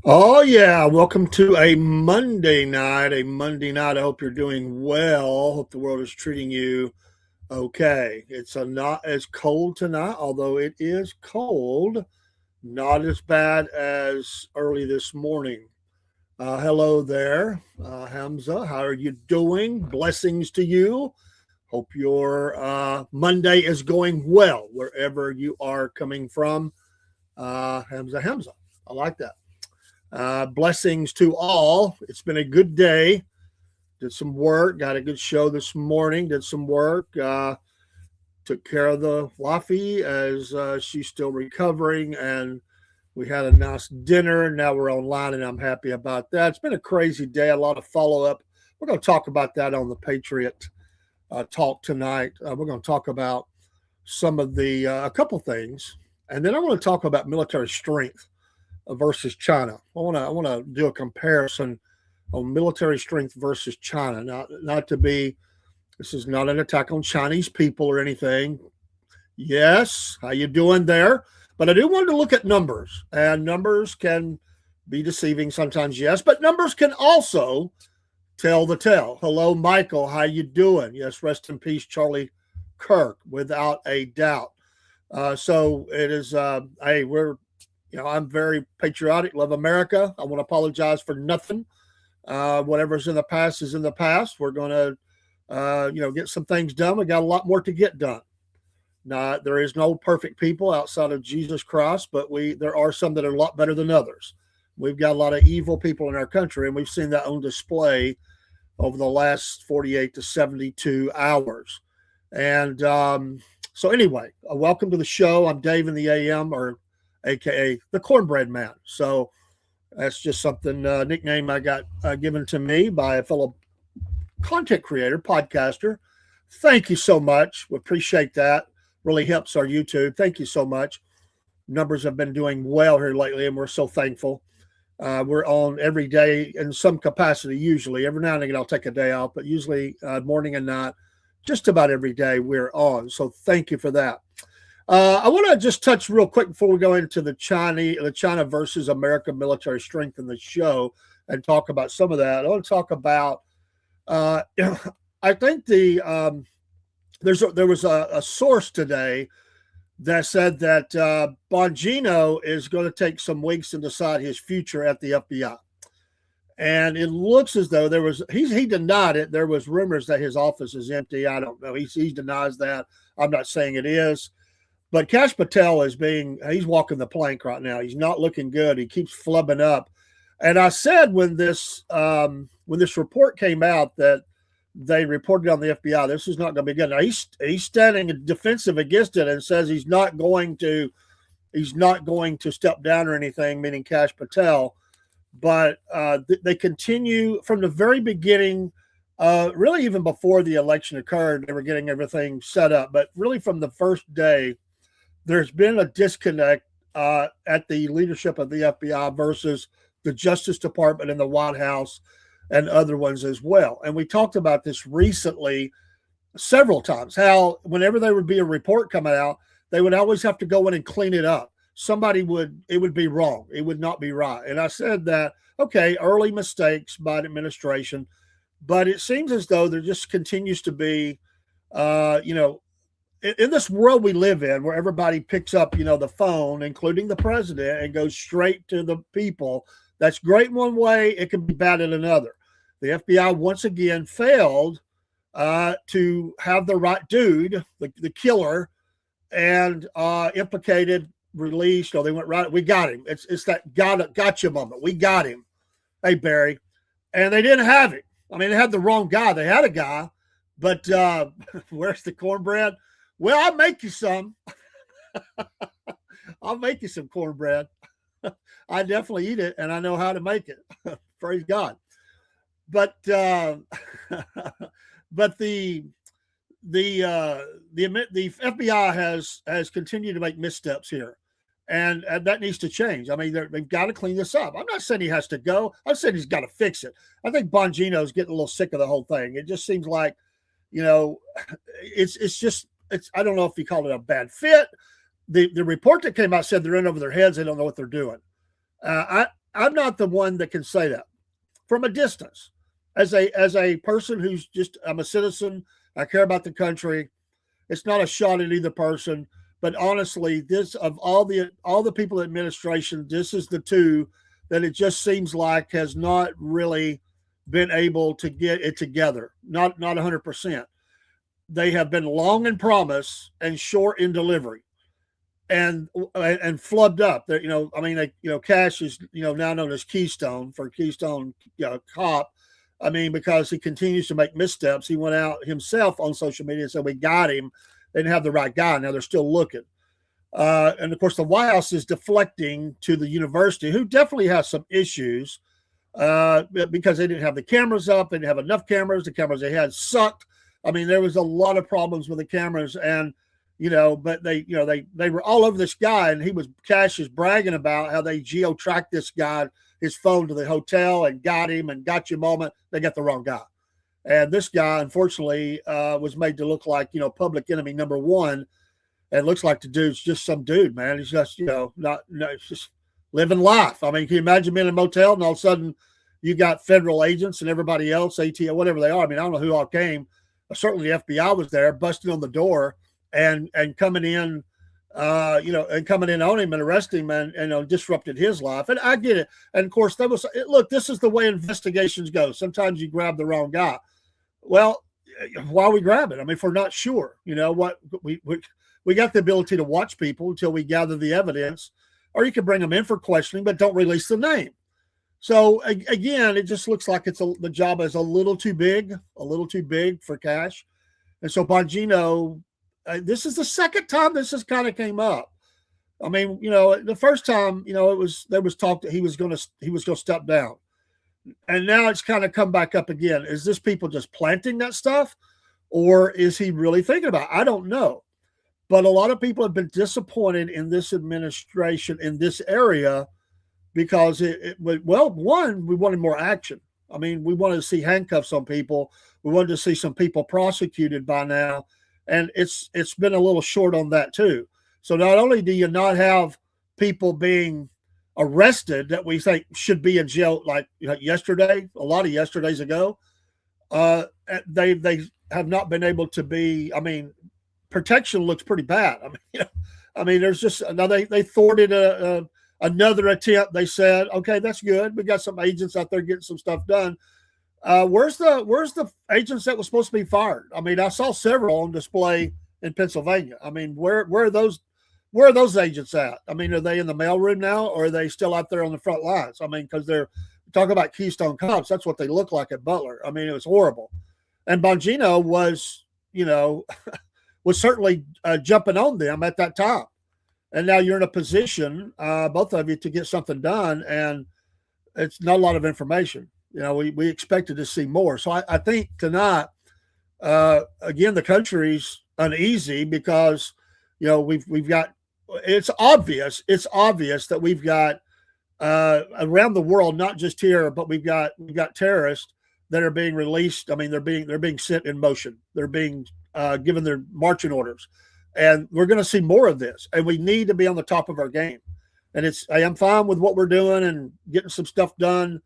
Oh yeah, welcome to a Monday night. A Monday night. I hope you're doing well. Hope the world is treating you okay. It's not as cold tonight, although it is cold. Not as bad as early this morning. Hello there, Hamza. How are you doing? Blessings to you. Hope your Monday is going well wherever you are coming from. Hamza. I like that. Blessings to all. It's been a good day. Did some work. Got a good show this morning. Did some work. Took care of the wifey as she's still recovering, and we had a nice dinner. Now we're online, and I'm happy about that. It's been a crazy day. A lot of follow up. We're going to talk about that on the Patriot Talk tonight. We're going to talk about some of the a couple things, and then I want to talk about military strength versus China. I want to do a comparison on military strength versus China. Not to be, this is not an attack on Chinese people or anything. Yes, how you doing there? But I do want to look at numbers, and numbers can be deceiving sometimes. Yes, but numbers can also tell the tale. Hello, Michael. How you doing? Yes, rest in peace, Charlie Kirk, without a doubt. So it is. Hey, I'm very patriotic, love America. I want to apologize for nothing. Whatever's in the past is in the past. We're going to, get some things done. We got a lot more to get done. Now, there is no perfect people outside of Jesus Christ, but there are some that are a lot better than others. We've got a lot of evil people in our country, and we've seen that on display over the last 48 to 72 hours. And so anyway, welcome to the show. I'm Dave in the AM, or AKA the Cornbread Man. So that's just something, nickname I got given to me by a fellow content creator, podcaster. Thank you so much. We appreciate that. Really helps our YouTube. Thank you so much. Numbers have been doing well here lately, and we're so thankful. We're on every day in some capacity, usually. Every now and again, I'll take a day off, but usually morning and night, just about every day we're on. So thank you for that. I want to just touch real quick before we go into the China versus America military strength in the show and talk about some of that. I want to talk about. I think there was a source today that said that Bongino is going to take some weeks to decide his future at the FBI. And it looks as though he denied it. There was rumors that his office is empty. I don't know. He denies that. I'm not saying it is. But Kash Patel he's walking the plank right now. He's not looking good. He keeps flubbing up. And I said when this report came out that they reported on the FBI, this is not going to be good. Now he's standing defensive against it and says he's not going to step down or anything, meaning Kash Patel. But they continue from the very beginning, really even before the election occurred, they were getting everything set up. But really from the first day, there's been a disconnect at the leadership of the FBI versus the Justice Department and the White House and other ones as well. And we talked about this recently several times, how whenever there would be a report coming out, they would always have to go in and clean it up. It would be wrong. It would not be right. And I said that, okay, early mistakes by the administration, but it seems as though there just continues to be, in this world we live in where everybody picks up, the phone, including the president, and goes straight to the people. That's great in one way. It can be bad in another. The FBI once again failed to have the right dude, the killer, and implicated, released. They went right. We got him. It's that gotcha moment. We got him. Hey, Barry. And they didn't have him. I mean, they had the wrong guy. They had a guy, but where's the cornbread? Well, I'll make you some. I'll make you some cornbread. I definitely eat it, and I know how to make it. Praise God. But the FBI has continued to make missteps here, and that needs to change. I mean, they've got to clean this up. I'm not saying he has to go. I'm saying he's got to fix it. I think Bongino's getting a little sick of the whole thing. It just seems like, it's I don't know if you call it a bad fit. The report that came out said they're in over their heads. They don't know what they're doing. I I'm not the one that can say that from a distance. As a person who's just, I'm a citizen. I care about the country. It's not a shot at either person, but honestly, this of all the people in administration, this is the two that it just seems like has not really been able to get it together. Not 100%. They have been long in promise and short in delivery, and flubbed up. That I mean, Cash is now known as Keystone for Keystone Cop. I mean, because he continues to make missteps. He went out himself on social media and said, "We got him." They didn't have the right guy. Now they're still looking. And of course, the White House is deflecting to the university, who definitely has some issues because they didn't have the cameras up. They didn't have enough cameras. The cameras they had sucked. I mean, there was a lot of problems with the cameras, and but they were all over this guy, and Cash is bragging about how they geo-tracked this guy, his phone to the hotel, and got him and got you moment. They got the wrong guy. And this guy, unfortunately, was made to look like, public enemy number one. And it looks like the dude's just some dude, man. He's just, it's just living life. I mean, can you imagine being in a motel and all of a sudden you got federal agents and everybody else, ATO, whatever they are. I mean, I don't know who all came. Certainly the FBI was there, busting on the door and coming in, and coming in on him and arresting him and disrupted his life. And I get it. And of course, look, this is the way investigations go. Sometimes you grab the wrong guy. Well, why we grab it? I mean, if we're not sure, what we got the ability to watch people until we gather the evidence, or you can bring them in for questioning, but don't release the name. So again, it just looks like the job is a little too big for Cash. And so Bongino, this is the second time this has kind of came up. I mean, the first time, there was talk that he was going to step down. And now it's kind of come back up again. Is this people just planting that stuff, or is he really thinking about it? I don't know. But a lot of people have been disappointed in this administration in this area because one, we wanted more action. I mean, we wanted to see handcuffs on people. We wanted to see some people prosecuted by now. And it's been a little short on that too. So not only do you not have people being arrested that we think should be in jail, like yesterday, a lot of yesterdays ago, they have not been able to be. I mean, protection looks pretty bad. I mean, there's just now they thwarted another attempt. They said, okay, that's good. We got some agents out there getting some stuff done. Where's the agents that was supposed to be fired? I mean, I saw several on display in Pennsylvania. I mean, where are those agents at? I mean, are they in the mailroom now, or are they still out there on the front lines? I mean, because they're talking about Keystone Cops. That's what they look like at Butler. I mean, it was horrible. And Bongino was, was certainly jumping on them at that time. And now you're in a position, both of you, to get something done, and it's not a lot of information. We expected to see more. So I think tonight, again, the country's uneasy because, we've got, it's obvious that we've got around the world, not just here, but we've got terrorists that are being released. I mean, they're being sent in motion. They're being given their marching orders, and we're going to see more of this. And we need to be on the top of our game. And I'm fine with what we're doing and getting some stuff done.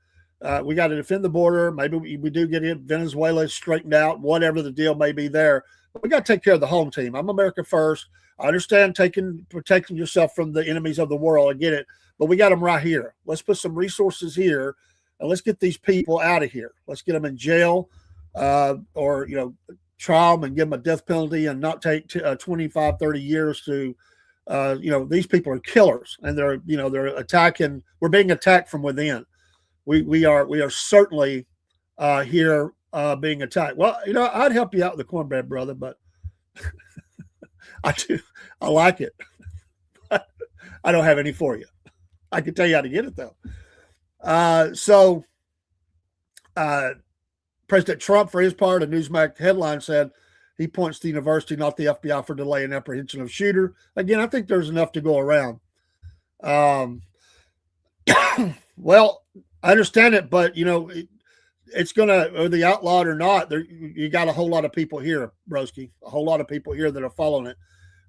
We got to defend the border. Maybe we do get Venezuela straightened out, whatever the deal may be there. But we got to take care of the home team. I'm America first. I understand protecting yourself from the enemies of the world. I get it. But we got them right here. Let's put some resources here, and let's get these people out of here. Let's get them in jail or, trial them and give them a death penalty and not take 25, 30 years to, these people are killers, and they're attacking. We're being attacked from within. We are certainly here being attacked. Well, I'd help you out with the cornbread, brother, but I do. I like it. I don't have any for you. I can tell you how to get it though. President Trump, for his part, a Newsmax headline said he points to the university, not the FBI, for delay in apprehension of shooter. Again, I think there's enough to go around. Well, I understand it, but it's gonna, whether they outlawed or not, you got a whole lot of people here, broski, a whole lot of people here that are following it,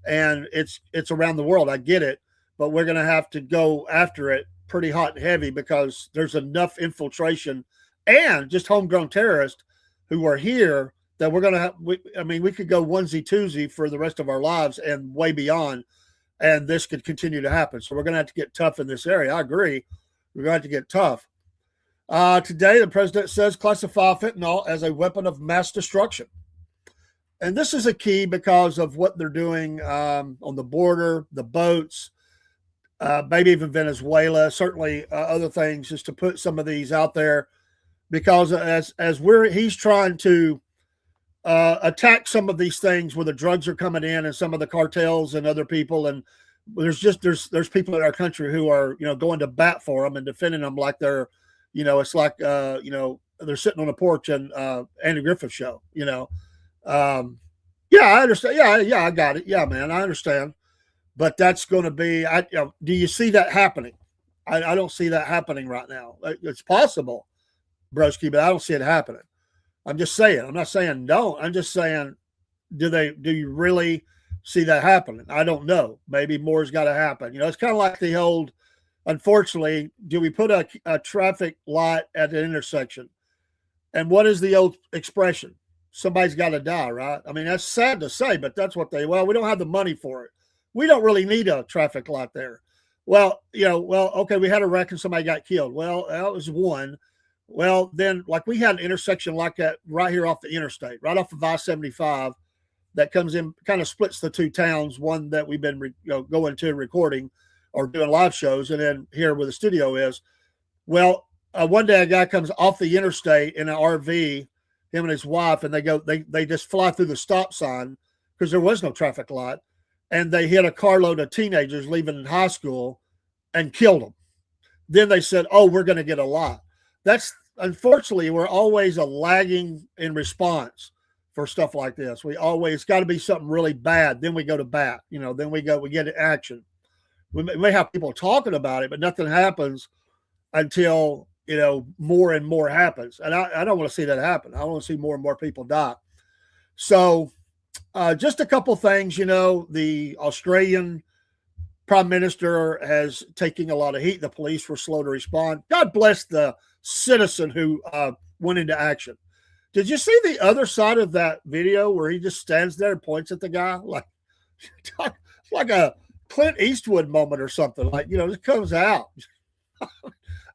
and it's around the world. I get it, but we're gonna have to go after it pretty hot and heavy because there's enough infiltration and just homegrown terrorists who are here that we're going to have. We could go onesie twosie for the rest of our lives and way beyond, and this could continue to happen. So we're going to have to get tough in this area. I agree. We're going to have to get tough. Today, the president says classify fentanyl as a weapon of mass destruction. And this is a key because of what they're doing on the border, the boats, maybe even Venezuela, certainly other things, just to put some of these out there. Because he's trying to attack some of these things where the drugs are coming in and some of the cartels and other people, and there's people in our country who are going to bat for them and defending them like they're it's like they're sitting on a porch and Andy Griffith show. Yeah, I understand. Yeah, I got it. Yeah, man, I understand. But that's going to be. Do you see that happening? I don't see that happening right now. It's possible, broski, but I don't see it happening. I'm just saying. I'm not saying don't. I'm just saying, do you really see that happening? I don't know. Maybe more's got to happen. It's kind of like the old. Unfortunately, do we put a traffic light at an intersection? And what is the old expression? Somebody's got to die, right? I mean, that's sad to say, but that's what we don't have the money for it. We don't really need a traffic light there. Well, okay, we had a wreck and somebody got killed. Well, that was one. Well, then, like we had an intersection like that right here off the interstate, right off of I-75 that comes in, kind of splits the two towns, one that we've been going to recording or doing live shows, and then here where the studio is. Well, one day a guy comes off the interstate in an RV, him and his wife, and they just fly through the stop sign because there was no traffic light, and they hit a carload of teenagers leaving high school and killed them. Then they said, "Oh, we're going to get a light." That's unfortunately, we're always a lagging in response for stuff like this. It's got to be something really bad. Then we go to bat, then we get action. We may have people talking about it, but nothing happens until, more and more happens. And I don't want to see that happen. I want to see more and more people die. So just a couple things, the Australian Prime Minister has taken a lot of heat. The police were slow to respond. God bless the citizen who went into action. Did you see the other side of that video where he just stands there and points at the guy? Like a Clint Eastwood moment or something. It comes out.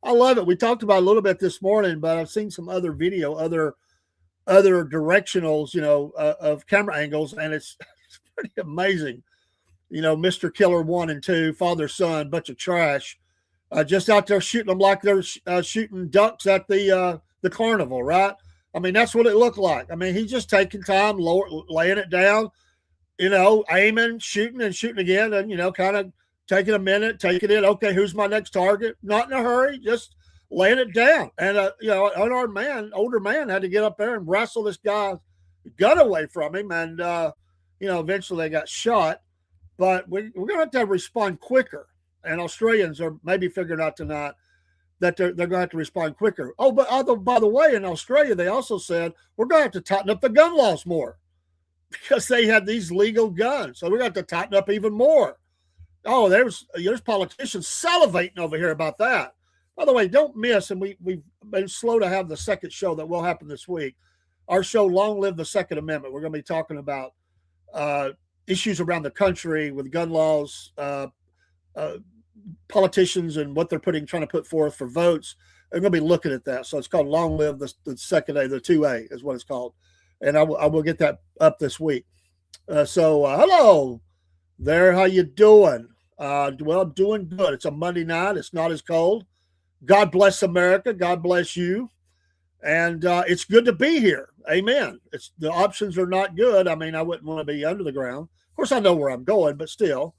I love it. We talked about it a little bit this morning, but I've seen some other video, other directionals, of camera angles, and it's pretty amazing. Mr. Killer 1 and 2, father, son, bunch of trash, just out there shooting them like they're shooting ducks at the carnival, right? I mean, that's what it looked like. I mean, he's just taking time, laying it down, aiming, shooting and shooting again, and, kind of taking a minute, taking it. Okay, who's my next target? Not in a hurry, just laying it down. And, an older man had to get up there and wrestle this guy's gun away from him. And, eventually they got shot. But we're going to have to respond quicker. And Australians are maybe figuring out tonight that they're going to have to respond quicker. Oh, but by the way, in Australia, they also said we're going to have to tighten up the gun laws more because they had these legal guns. So we're going to have to tighten up even more. Oh, there's politicians salivating over here about that. By the way, don't miss, and we've been slow to have the second show that will happen this week. Our show, Long Live the Second Amendment. We're going to be talking about issues around the country with gun laws, politicians and what they're trying to put forth for votes. I'm going to be looking at that. So it's called Long Live the Second A, the 2A is what it's called. And I will get that up this week. Hello there. How you doing? Well, I'm doing good. It's a Monday night. It's not as cold. God bless America. God bless you. And it's good to be here. Amen. The options are not good. I mean, I wouldn't want to be under the ground. Of course, I know where I'm going, but still.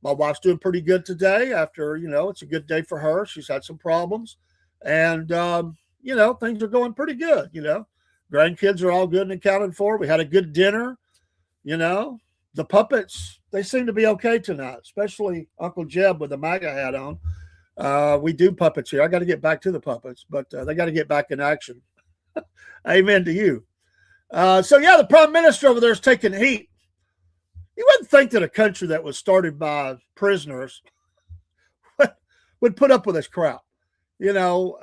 My wife's doing pretty good today after, it's a good day for her. She's had some problems. And, things are going pretty good, Grandkids are all good and accounted for. We had a good dinner, The puppets, they seem to be okay tonight, especially Uncle Jeb with the MAGA hat on. We do puppets here. I got to get back to the puppets, but they got to get back in action. Amen to you. The Prime Minister over there is taking heat. You wouldn't think that a country that was started by prisoners would put up with this crap, you know.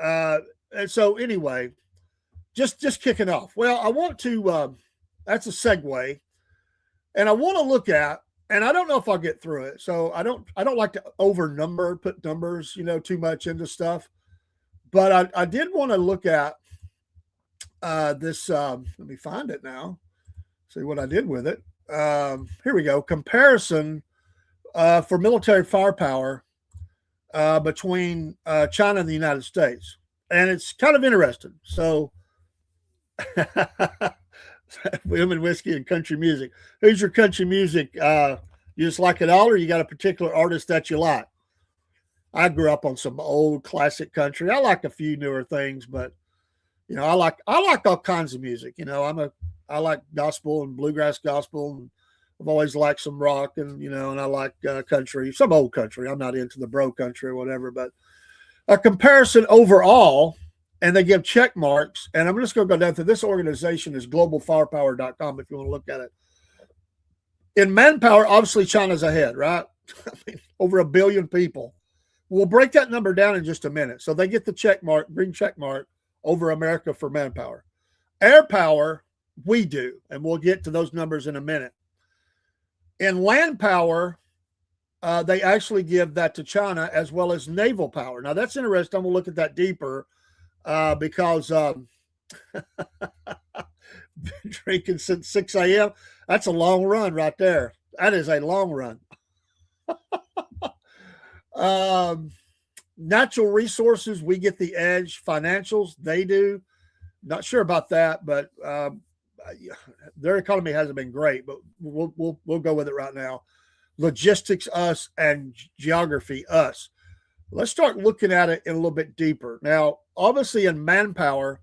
And so anyway, just kicking off. Well, I want to. That's a segue, and I want to look at. And I don't know if I'll get through it. So I don't like to put numbers, you know, too much into stuff. But I did want to look at this. Let me find it now. See what I did with it. Here we go. Comparison for military firepower between China and the United States. And it's kind of interesting. So women, whiskey, and country music. Who's your country music? You just like it all, or you got a particular artist that you like? I grew up on some old classic country. I like a few newer things, but you know, I like all kinds of music. You know, I like gospel and bluegrass gospel, and I've always liked some rock, and you know, and I like country, some old country. I'm not into the bro country or whatever, but a comparison overall. And they give check marks. And I'm just going to go down to this organization is globalfirepower.com if you want to look at it. In manpower, obviously China's ahead, right? I mean, over 1 billion people. We'll break that number down in just a minute. So they get the check mark, green check mark over America for manpower. Air power, we do. And we'll get to those numbers in a minute. In land power, they actually give that to China as well as naval power. Now that's interesting. We'll look at that deeper. Because drinking since 6 a.m., that's a long run right there. That is a long run. Natural resources, we get the edge. Financials, they do. Not sure about that, but their economy hasn't been great, but we'll go with it right now. Logistics, us, and geography, us. Let's start looking at it in a little bit deeper. Now, obviously in manpower,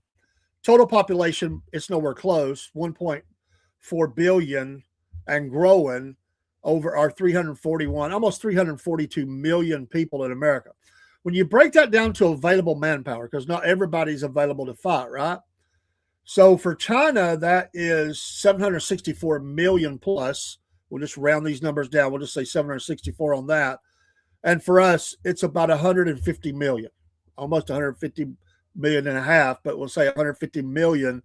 total population, it's nowhere close, 1.4 billion and growing over our 341, almost 342 million people in America. When you break that down to available manpower, because not everybody's available to fight, right? So for China, that is 764 million plus. We'll just round these numbers down. We'll just say 764 on that. And for us, it's about 150 million, almost 150 million and a half, but we'll say 150 million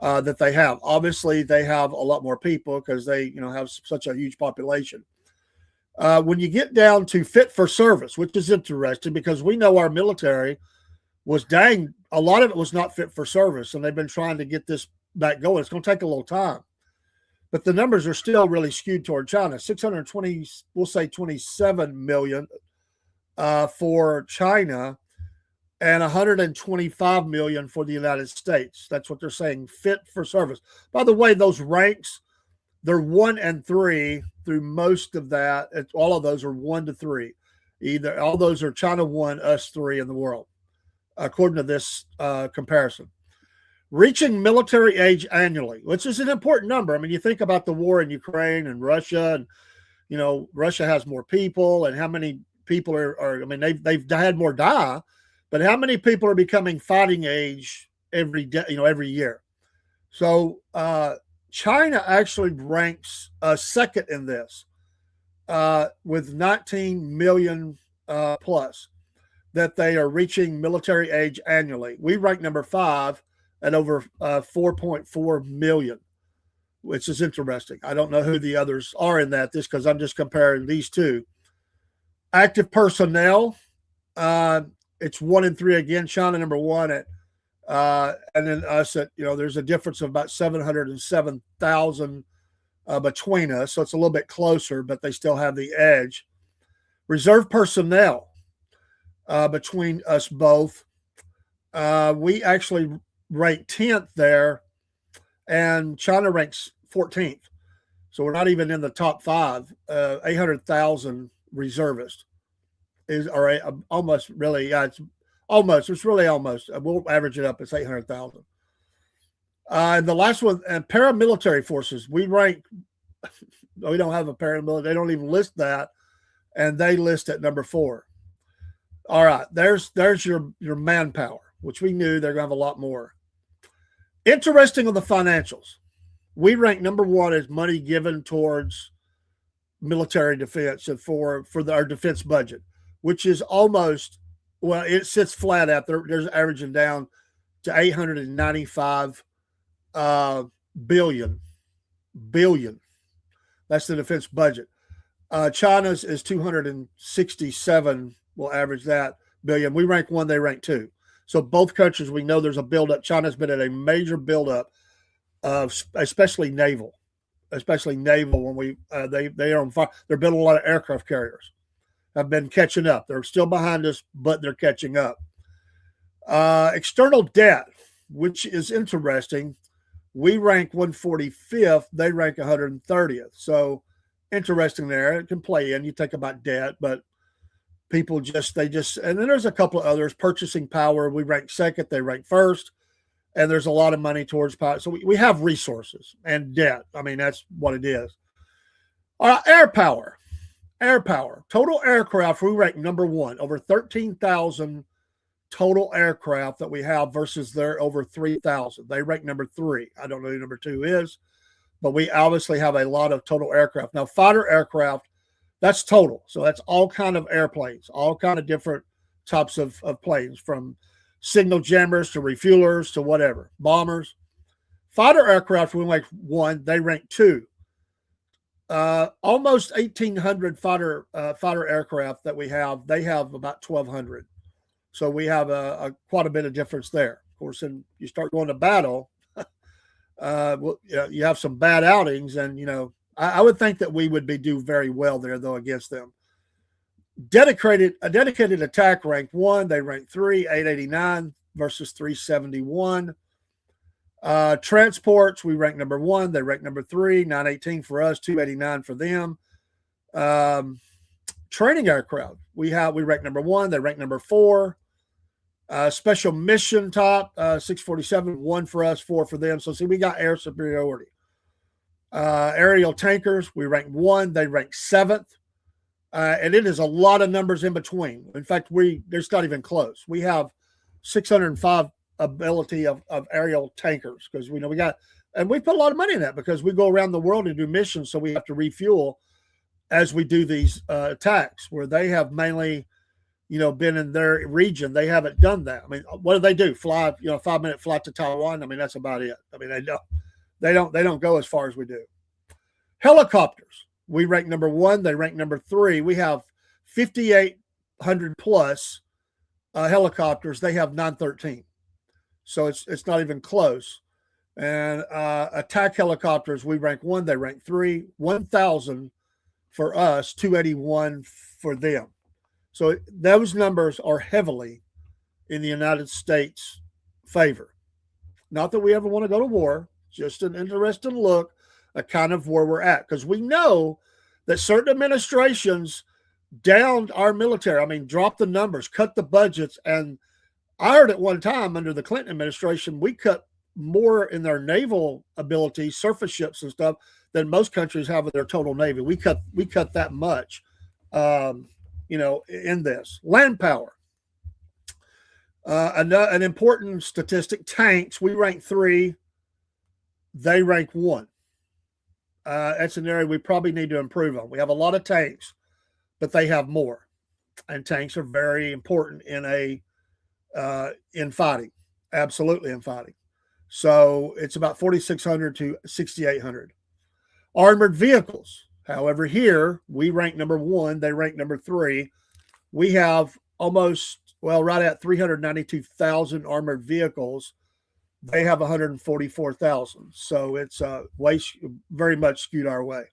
that they have. Obviously, they have a lot more people because they, you know, have such a huge population. When you get down to fit for service, which is interesting because we know our military was a lot of it was not fit for service, and they've been trying to get this back going. It's going to take a little time. But the numbers are still really skewed toward China. 620, we'll say 27 million for China and 125 million for the United States. That's what they're saying, fit for service. By the way, those ranks, they're 1 and 3 through most of that. All of those are 1 to 3. Either all those are China 1, us 3 in the world, according to this comparison. Reaching military age annually, which is an important number. I mean, you think about the war in Ukraine and Russia, and you know, Russia has more people, and how many people are I mean, they've had more die, but how many people are becoming fighting age every day, you know, every year? So China actually ranks second in this with 19 million plus that they are reaching military age annually. We rank number 5 at over 4.4 million, which is interesting. I don't know who the others are in that, this because I'm just comparing these two. Active personnel, it's 1 and 3 again. China number 1 at, and then us at, you know, there's a difference of about 707,000 between us, so it's a little bit closer, but they still have the edge. Reserve personnel between us both, we actually rank 10th there, and China ranks 14th. So we're not even in the top 5. 800,000 reservists is almost really, it's really almost. We'll average it up. It's 800,000. And the last one, and paramilitary forces, we rank. We don't have a paramilitary. They don't even list that, and they list at number 4. All right, there's your manpower, which we knew they're going to have a lot more. Interesting on the financials, we rank number 1 as money given towards military defense and for our defense budget, which is almost Well, it sits flat out there. There's averaging down to 895 billion. Billion. That's the defense budget. China's is 267. We'll average that billion. We rank one, they rank two. So both countries, we know there's a buildup. China's been at a major buildup of, especially naval, when they are on fire. They're building a lot of aircraft carriers. Have been catching up. They're still behind us, but they're catching up. External debt, which is interesting. We rank 145th. They rank 130th. So interesting there. It can play in. You think about debt, but people and then there's a couple of others. Purchasing power, we rank second. They rank first. And there's a lot of money towards power. So we have resources and debt. I mean, that's what it is. All right, air power. Total aircraft, we rank number one. Over 13,000 total aircraft that we have versus their over 3,000. They rank number three. I don't know who number two is, but we obviously have a lot of total aircraft. Now, fighter aircraft, that's total. So that's all kind of airplanes, all kind of different types of planes, from signal jammers to refuelers to whatever, bombers. Fighter aircraft, we rank one. They rank two. Almost 1,800 fighter aircraft that we have. They have about 1,200. So we have quite a bit of difference there. Of course, when you start going to battle, you have some bad outings, and I would think that we would do very well there, though, against them. Dedicated attack rank one. They rank three, 889 versus 371. Transports, we rank number one. They rank number three, 918 for us, 289 for them. Training aircraft, we rank number one. They rank number four. Special mission top, 647, one for us, four for them. So see, we got air superiority. Aerial tankers, we rank one. They rank seventh. And it is a lot of numbers in between. In fact, there's not even close. We have 605 ability of aerial tankers, because we got, and we put a lot of money in that because we go around the world and do missions. So we have to refuel as we do these attacks, where they have mainly, been in their region. They haven't done that. I mean, what do they do? Fly, 5-minute flight to Taiwan. I mean, that's about it. I mean, they don't go as far as we do. Helicopters, we rank number one. They rank number three. We have 5,800 plus helicopters. They have 913. So it's not even close. And attack helicopters, we rank one. They rank three. 1,000 for us, 281 for them. So those numbers are heavily in the United States' favor. Not that we ever want to go to war, just an interesting look at kind of where we're at. Because we know that certain administrations downed our military. I mean, dropped the numbers, cut the budgets. And I heard at one time under the Clinton administration, we cut more in their naval ability, surface ships and stuff, than most countries have in their total navy. We cut that much. In this. Land power. An important statistic, tanks, we rank three. They rank one. That's an area we probably need to improve on. We have a lot of tanks, but they have more. And tanks are very important in fighting. Absolutely in fighting. So it's about 4,600 to 6,800. Armored vehicles. However, here we rank number one. They rank number three. We have right at 392,000 armored vehicles. They have 144,000. So it's very much skewed our way.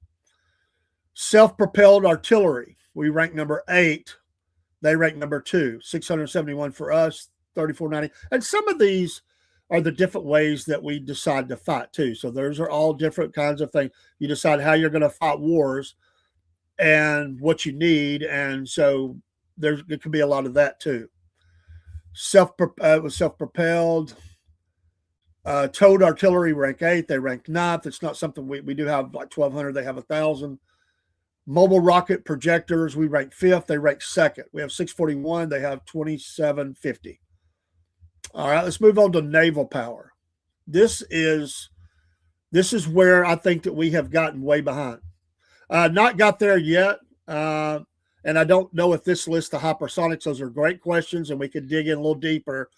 Self-propelled artillery. We rank number 8. They rank number 2. 671 for us, 3,490. And some of these are the different ways that we decide to fight too. So those are all different kinds of things. You decide how you're going to fight wars and what you need. And so there could be a lot of that too. Self-propelled, towed artillery, rank 8. They rank 9th. It's not something we do have like 1,200. They have 1,000. Mobile rocket projectors, we rank 5th. They rank 2nd. We have 641. They have 2,750. All right, let's move on to naval power. This is where I think that we have gotten way behind. Not got there yet. And I don't know if this lists the hypersonics. Those are great questions, and we could dig in a little deeper.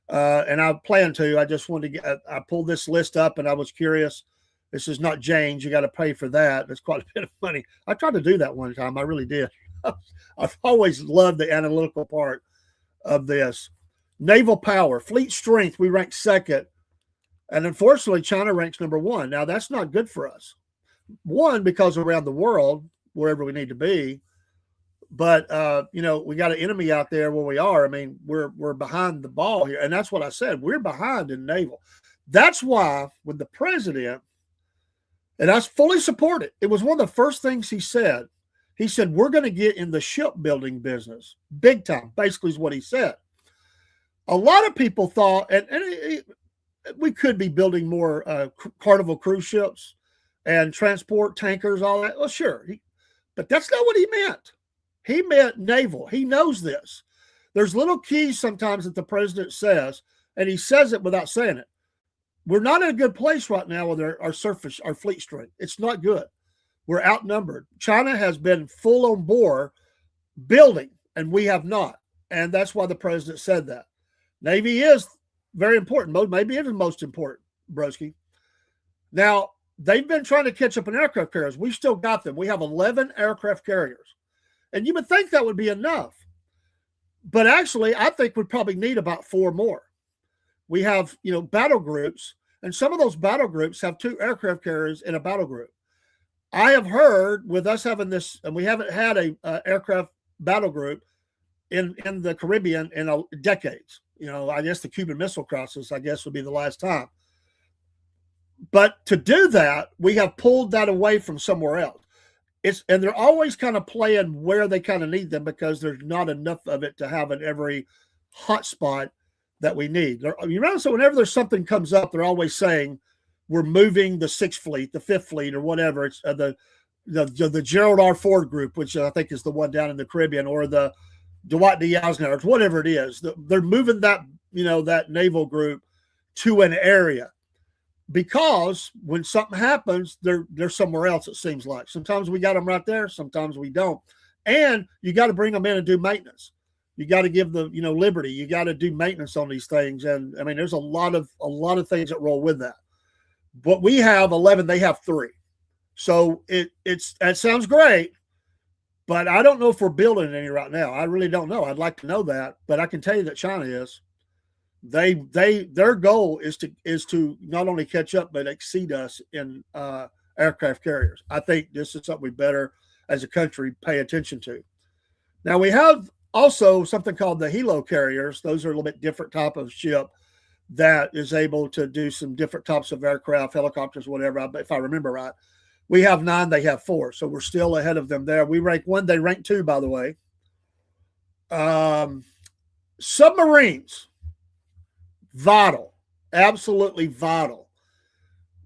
And I plan to. I just wanted to get. I pulled this list up, and I was curious. This is not Jane's. You got to pay for that. It's quite a bit of money. I tried to do that one time. I really did. I've always loved the analytical part of this. Naval power, fleet strength, we rank second. And unfortunately, China ranks number one. Now, that's not good for us. One, because around the world, wherever we need to be. But, we got an enemy out there where we are. I mean, we're behind the ball here. And that's what I said. We're behind in naval. That's why when the president, and I fully support it, it was one of the first things he said. He said, we're going to get in the shipbuilding business big time, basically is what he said. A lot of people thought, and we could be building more Carnival cruise ships and transport tankers, all that. Well, sure. But that's not what he meant. He meant naval. He knows this. There's little keys sometimes that the president says, and he says it without saying it. We're not in a good place right now with our fleet strength. It's not good. We're outnumbered. China has been full on bore building, and we have not. And that's why the president said that. Navy is very important, maybe even most important, Broski. Now, they've been trying to catch up in aircraft carriers. We still got them. We have 11 aircraft carriers. And you would think that would be enough. But actually, I think we probably need about 4 more. We have, battle groups, and some of those battle groups have 2 aircraft carriers in a battle group. I have heard with us having this, and we haven't had a aircraft battle group in the Caribbean in decades. I guess the Cuban Missile Crisis, would be the last time. But to do that, we have pulled that away from somewhere else. And they're always kind of playing where they kind of need them because there's not enough of it to have in every hot spot that we need. So whenever there's something comes up, they're always saying we're moving the 6th Fleet, the 5th Fleet, or whatever. It's the Gerald R. Ford Group, which I think is the one down in the Caribbean, or the Dwight D. Eisenhower, whatever it is. They're moving that, that naval group to an area because when something happens, they're somewhere else, it seems like. Sometimes we got them right there, sometimes we don't. And you got to bring them in and do maintenance. You got to give the, liberty. You got to do maintenance on these things. And I mean, there's a lot of things that roll with that. But we have 11, they have 3. So that sounds great. But I don't know if we're building any right now. I really don't know. I'd like to know that, but I can tell you that China is. Their goal is to not only catch up but exceed us in aircraft carriers. I think this is something we better, as a country, pay attention to. Now we have also something called the helo carriers. Those are a little bit different type of ship that is able to do some different types of aircraft, helicopters, whatever. If I remember right. We have 9, they have 4. So we're still ahead of them there. We rank 1, they rank 2, by the way. Submarines, vital, absolutely vital.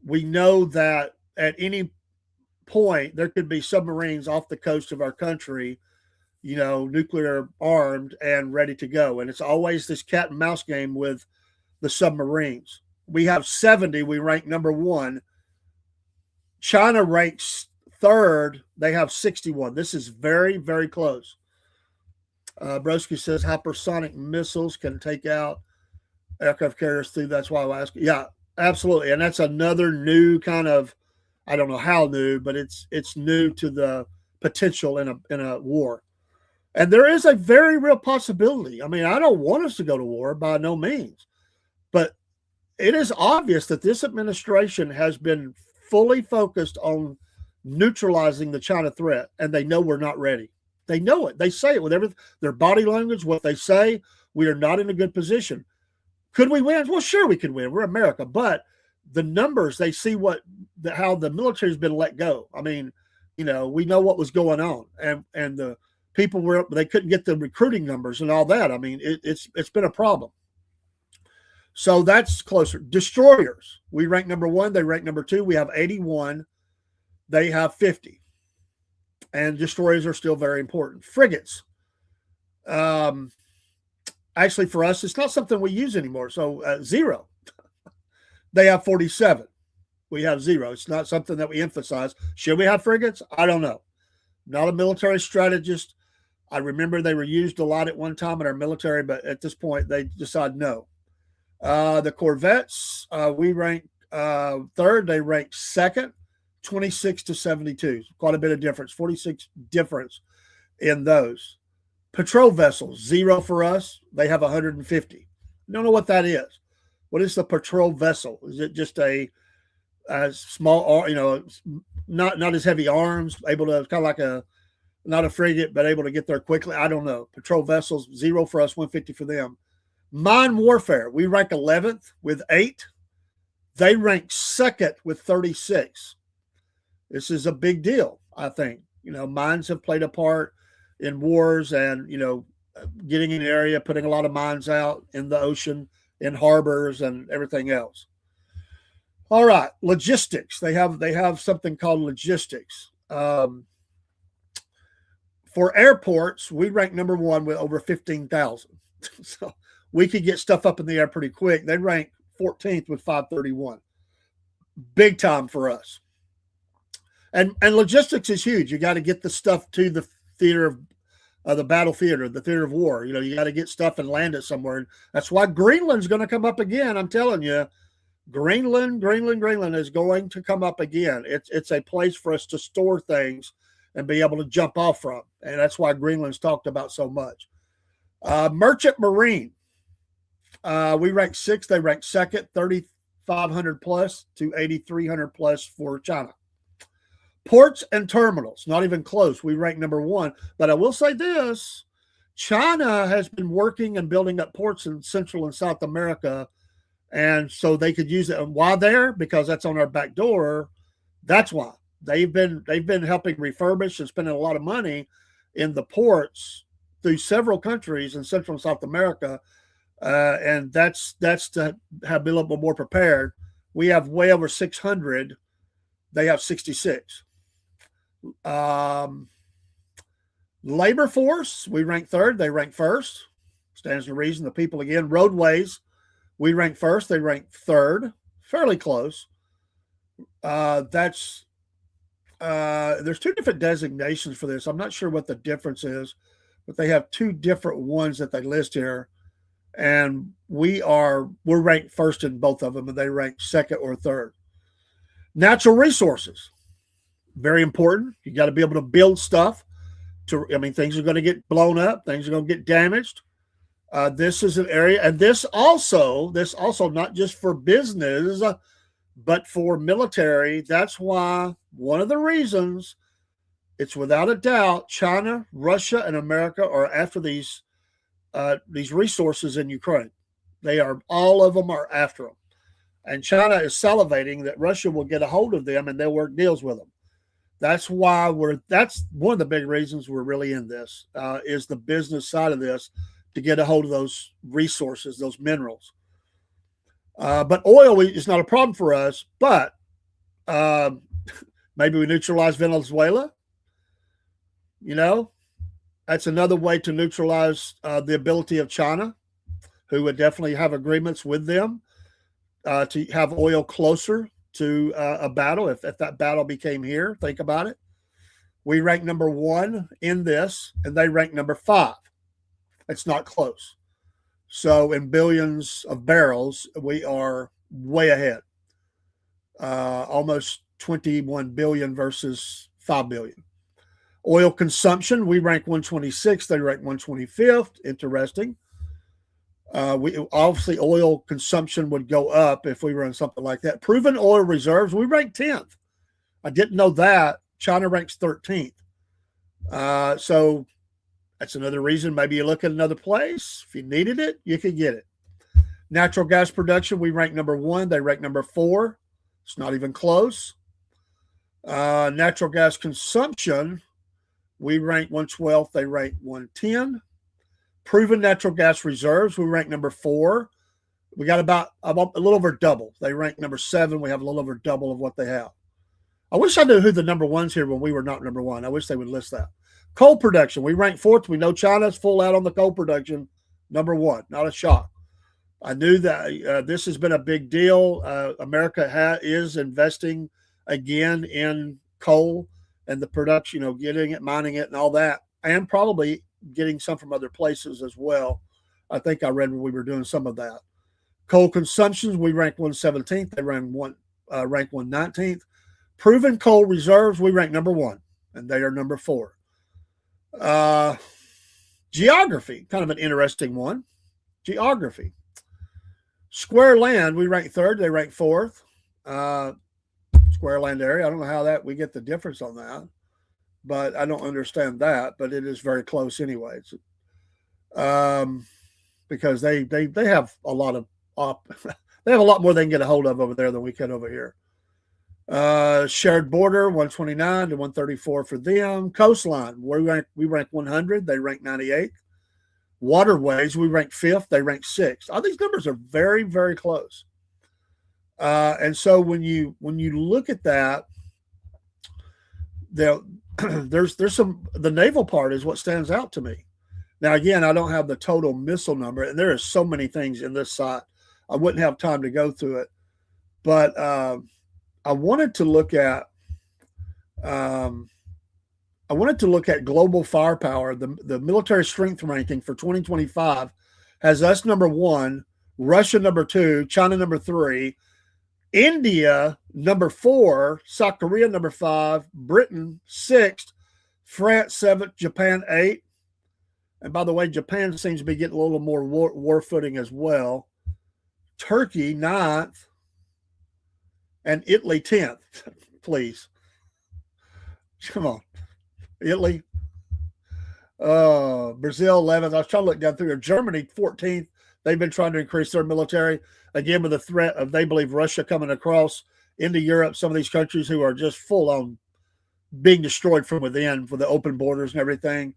We know that at any point there could be submarines off the coast of our country, nuclear armed and ready to go. And it's always this cat and mouse game with the submarines. We have 70, we rank number 1. China ranks 3rd. They have 61. This is very, very close. Broski says hypersonic missiles can take out aircraft carriers through. That's why I ask. Yeah, absolutely. And that's another new kind of, I don't know how new, but it's new to the potential in a war. And there is a very real possibility. I mean, I don't want us to go to war by no means, but it is obvious that this administration has been fully focused on neutralizing the China threat, and they know we're not ready. They know it. They say it with everything. Their body language, what they say, we are not in a good position. Could we win? Well, sure we can win. We're America. But the numbers, they see how the military's been let go. I mean, we know what was going on. And the people they couldn't get the recruiting numbers and all that. I mean, it's been a problem. So that's closer. Destroyers, we rank number 1. They rank number 2. We have 81. They have 50. And destroyers are still very important. Frigates. Actually, for us, it's not something we use anymore. So 0. They have 47. We have 0. It's not something that we emphasize. Should we have frigates? I don't know. Not a military strategist. I remember they were used a lot at one time in our military, but at this point they decide no. The Corvettes, we rank third. They rank second, 26 to 72. Quite a bit of difference, 46 difference in those. Patrol vessels, zero for us. They have 150. Don't know what that is. What is the patrol vessel? Is it just a small, not as heavy arms, able to kind of like not a frigate, but able to get there quickly? I don't know. Patrol vessels, zero for us, 150 for them. Mine warfare, we rank 11th with 8. They rank second with 36. This is a big deal, I think. Mines have played a part in wars and, getting in an area, putting a lot of mines out in the ocean, in harbors and everything else. All right, logistics. They have something called logistics. For airports, we rank number 1 with over 15,000. So we could get stuff up in the air pretty quick. They rank 14th with 531. Big time for us. And logistics is huge. You got to get the stuff to the theater of the battle theater, the theater of war. You got to get stuff and land it somewhere. And that's why Greenland's going to come up again. I'm telling you, Greenland is going to come up again. It's a place for us to store things and be able to jump off from. And that's why Greenland's talked about so much. Merchant Marine. We rank 6th. They rank 2nd, 3,500 plus to 8,300 plus for China. Ports and terminals, not even close. We rank number 1. But I will say this, China has been working and building up ports in Central and South America. And so they could use it. And why there? Because that's on our back door. That's why. They've been helping refurbish and spending a lot of money in the ports through several countries in Central and South America. And that's to have be a little bit more prepared. We have way over 600. They have 66. Labor force, we rank 3rd. They rank 1st. Stands to reason. The people again. Roadways, we rank 1st. They rank 3rd. Fairly close. There's 2 different designations for this. I'm not sure what the difference is, but they have 2 different ones that they list here. And we're ranked 1st in both of them, and they rank 2nd or 3rd. Natural resources, very important. You got to be able to build stuff. Things are going to get blown up. Things are going to get damaged. This is an area, and this also not just for business, but for military. That's why one of the reasons it's without a doubt China, Russia, and America are after these resources in Ukraine. All of them are after them. And China is salivating that Russia will get a hold of them and they'll work deals with them. That's why that's one of the big reasons we're really in this, is the business side of this, to get a hold of those resources, those minerals. But oil is not a problem for us, but maybe we neutralize Venezuela. That's another way to neutralize the ability of China, who would definitely have agreements with them to have oil closer to a battle. If that battle became here, think about it. We rank number 1 in this, and they rank number 5. It's not close. So in billions of barrels, we are way ahead. Almost 21 billion versus 5 billion. Oil consumption, we rank 126. They rank 125th. Interesting. Obviously oil consumption would go up if we were in something like that. Proven oil reserves, we rank 10th. I didn't know that. China ranks 13th. So that's another reason maybe you look at another place. If you needed it, you could get it. Natural gas production, we rank number 1. They rank number 4. It's not even close. Natural gas consumption, we rank 112th. They rank 110. Proven natural gas reserves, we rank number 4. We got about a little over double. They rank number 7. We have a little over double of what they have. I wish I knew who the number 1's here when we were not number 1. I wish they would list that. Coal production, we rank 4th. We know China's full out on the coal production. Number 1, not a shock. I knew that this has been a big deal. America is investing again in coal and the production, getting it, mining it, and all that, and probably getting some from other places as well. I think I read when we were doing some of that. Coal consumptions, we rank 117th. They rank 119th. Proven coal reserves, we rank number 1, and they are number 4. Geography, kind of an interesting one. Geography. Square land, we rank 3rd. They rank 4th. Square land area. I don't know how that we get the difference on that, but I don't understand that. But it is very close, anyways. Because they have a lot of they have a lot more they can get a hold of over there than we can over here. Shared border, 129 to 134 for them. Coastline, we rank 100. They rank 98th. Waterways, we rank 5th. They rank 6th. All these numbers are very, very close. And so when you look at that, there's some, the naval part is what stands out to me. Now, again, I don't have the total missile number, and there are so many things in this site. I wouldn't have time to go through it, but I wanted to look at global firepower. The military strength ranking for 2025 has us number 1, Russia number 2, China number 3, India number 4, South Korea number 5, Britain 6th, France 7th, Japan 8th. And by the way, Japan seems to be getting a little more war footing as well. Turkey 9th, and Italy 10th. Please. Come on. Italy. Brazil 11th. I was trying to look down through here. Germany 14th. They've been trying to increase their military. Again, with the threat of, they believe, Russia coming across into Europe, some of these countries who are just full on being destroyed from within for the open borders and everything.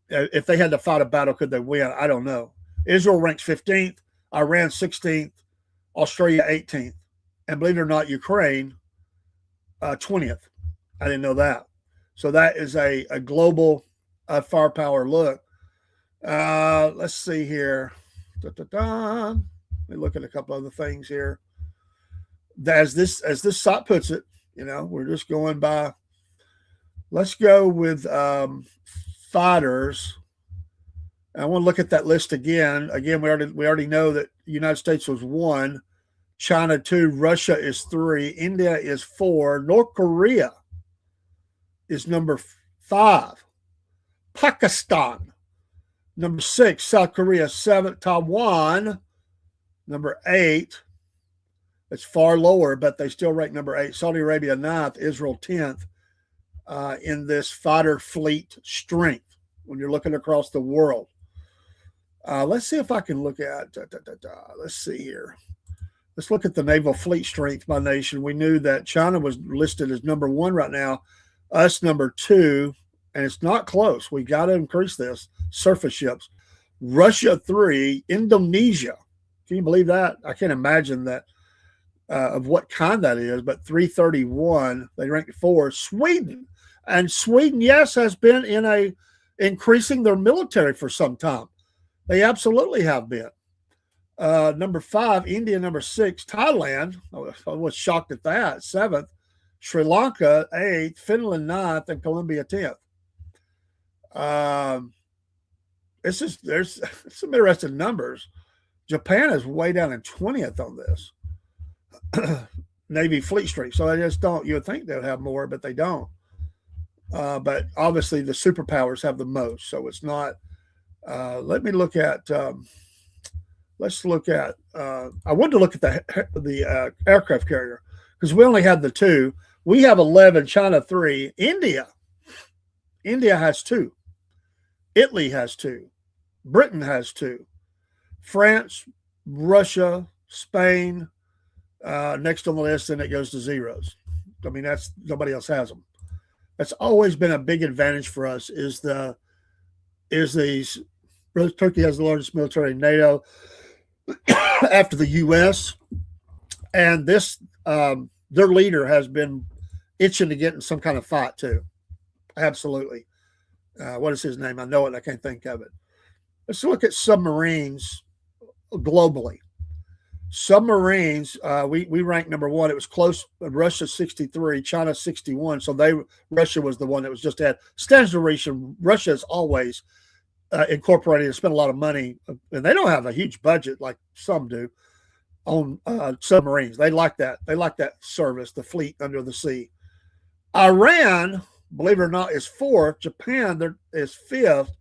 If they had to fight a battle, could they win? I don't know. Israel ranks 15th. Iran 16th. Australia 18th. And believe it or not, Ukraine 20th. I didn't know that. So that is a global firepower look. Let's see here. Let me look at a couple other things here. As this site puts it, we're just going by. Let's go with fighters. I want to look at that list again. Again, we already know that the United States was 1, China 2, Russia is 3, India is 4, North Korea is number 5, Pakistan number 6, South Korea 7, Taiwan number 8. It's far lower, but they still rank number 8. Saudi Arabia 9th, Israel 10th in this fighter fleet strength when you're looking across the world. Let's see if I can look at, let's see here. Let's look at the naval fleet strength by nation. We knew that China was listed as number 1 right now, us number 2, and it's not close. We got to increase this. Surface ships. Russia 3, Indonesia. Can you believe that? I can't imagine that of what kind that is, but 331. They rank 4. Sweden. And Sweden, yes, has been in increasing their military for some time. They absolutely have been. Number 5, India, number 6, Thailand. I was shocked at that. 7th. Sri Lanka, 8th. Finland, 9th. And Colombia, 10th. There's some interesting numbers. Japan is way down in 20th on this. Navy fleet strength. So they just don't, you would think they'd have more, but they don't. But obviously the superpowers have the most. So it's not, let me look at, let's look at, I wanted to look at the aircraft carrier because we only had the 2. We have 11, China 3, India has 2. Italy has 2. Britain has 2. France, Russia, Spain, next on the list, then it goes to zeros. I mean, that's nobody else has them. That's always been a big advantage for us. Turkey has the largest military in NATO after the U.S. And this their leader has been itching to get in some kind of fight too. Absolutely. What is his name? I know it. I can't think of it. Let's look at submarines globally. Submarines, we ranked number one. It was close. Russia 63, China 61. So Russia was the one that was just at stands to reason. Russia is always incorporated and spent a lot of money, and they don't have a huge budget like some do on submarines. They like that. They like that service, the fleet under the sea. Iran, believe it or not, is fourth. Japan is fifth.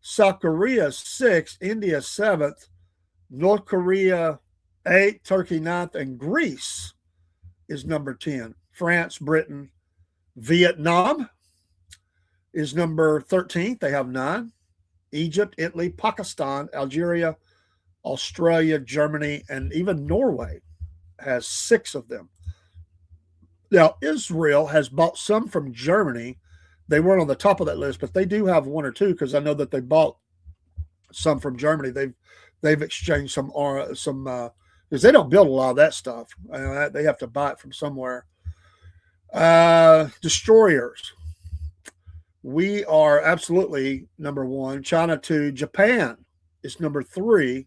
South Korea is sixth. India is seventh. North Korea eighth. Turkey ninth. And Greece is number 10. France, Britain, Vietnam is number 13th. They have 9. Egypt, Italy, Pakistan, Algeria, Australia, Germany, and even Norway has 6 of them. Now, Israel has bought some from Germany. They weren't on the top of that list, but they do have 1 or 2 because I know that they bought some from Germany. They've exchanged some because they don't build a lot of that stuff. They have to buy it from somewhere. Destroyers. We are absolutely number 1. China 2. Japan is number 3.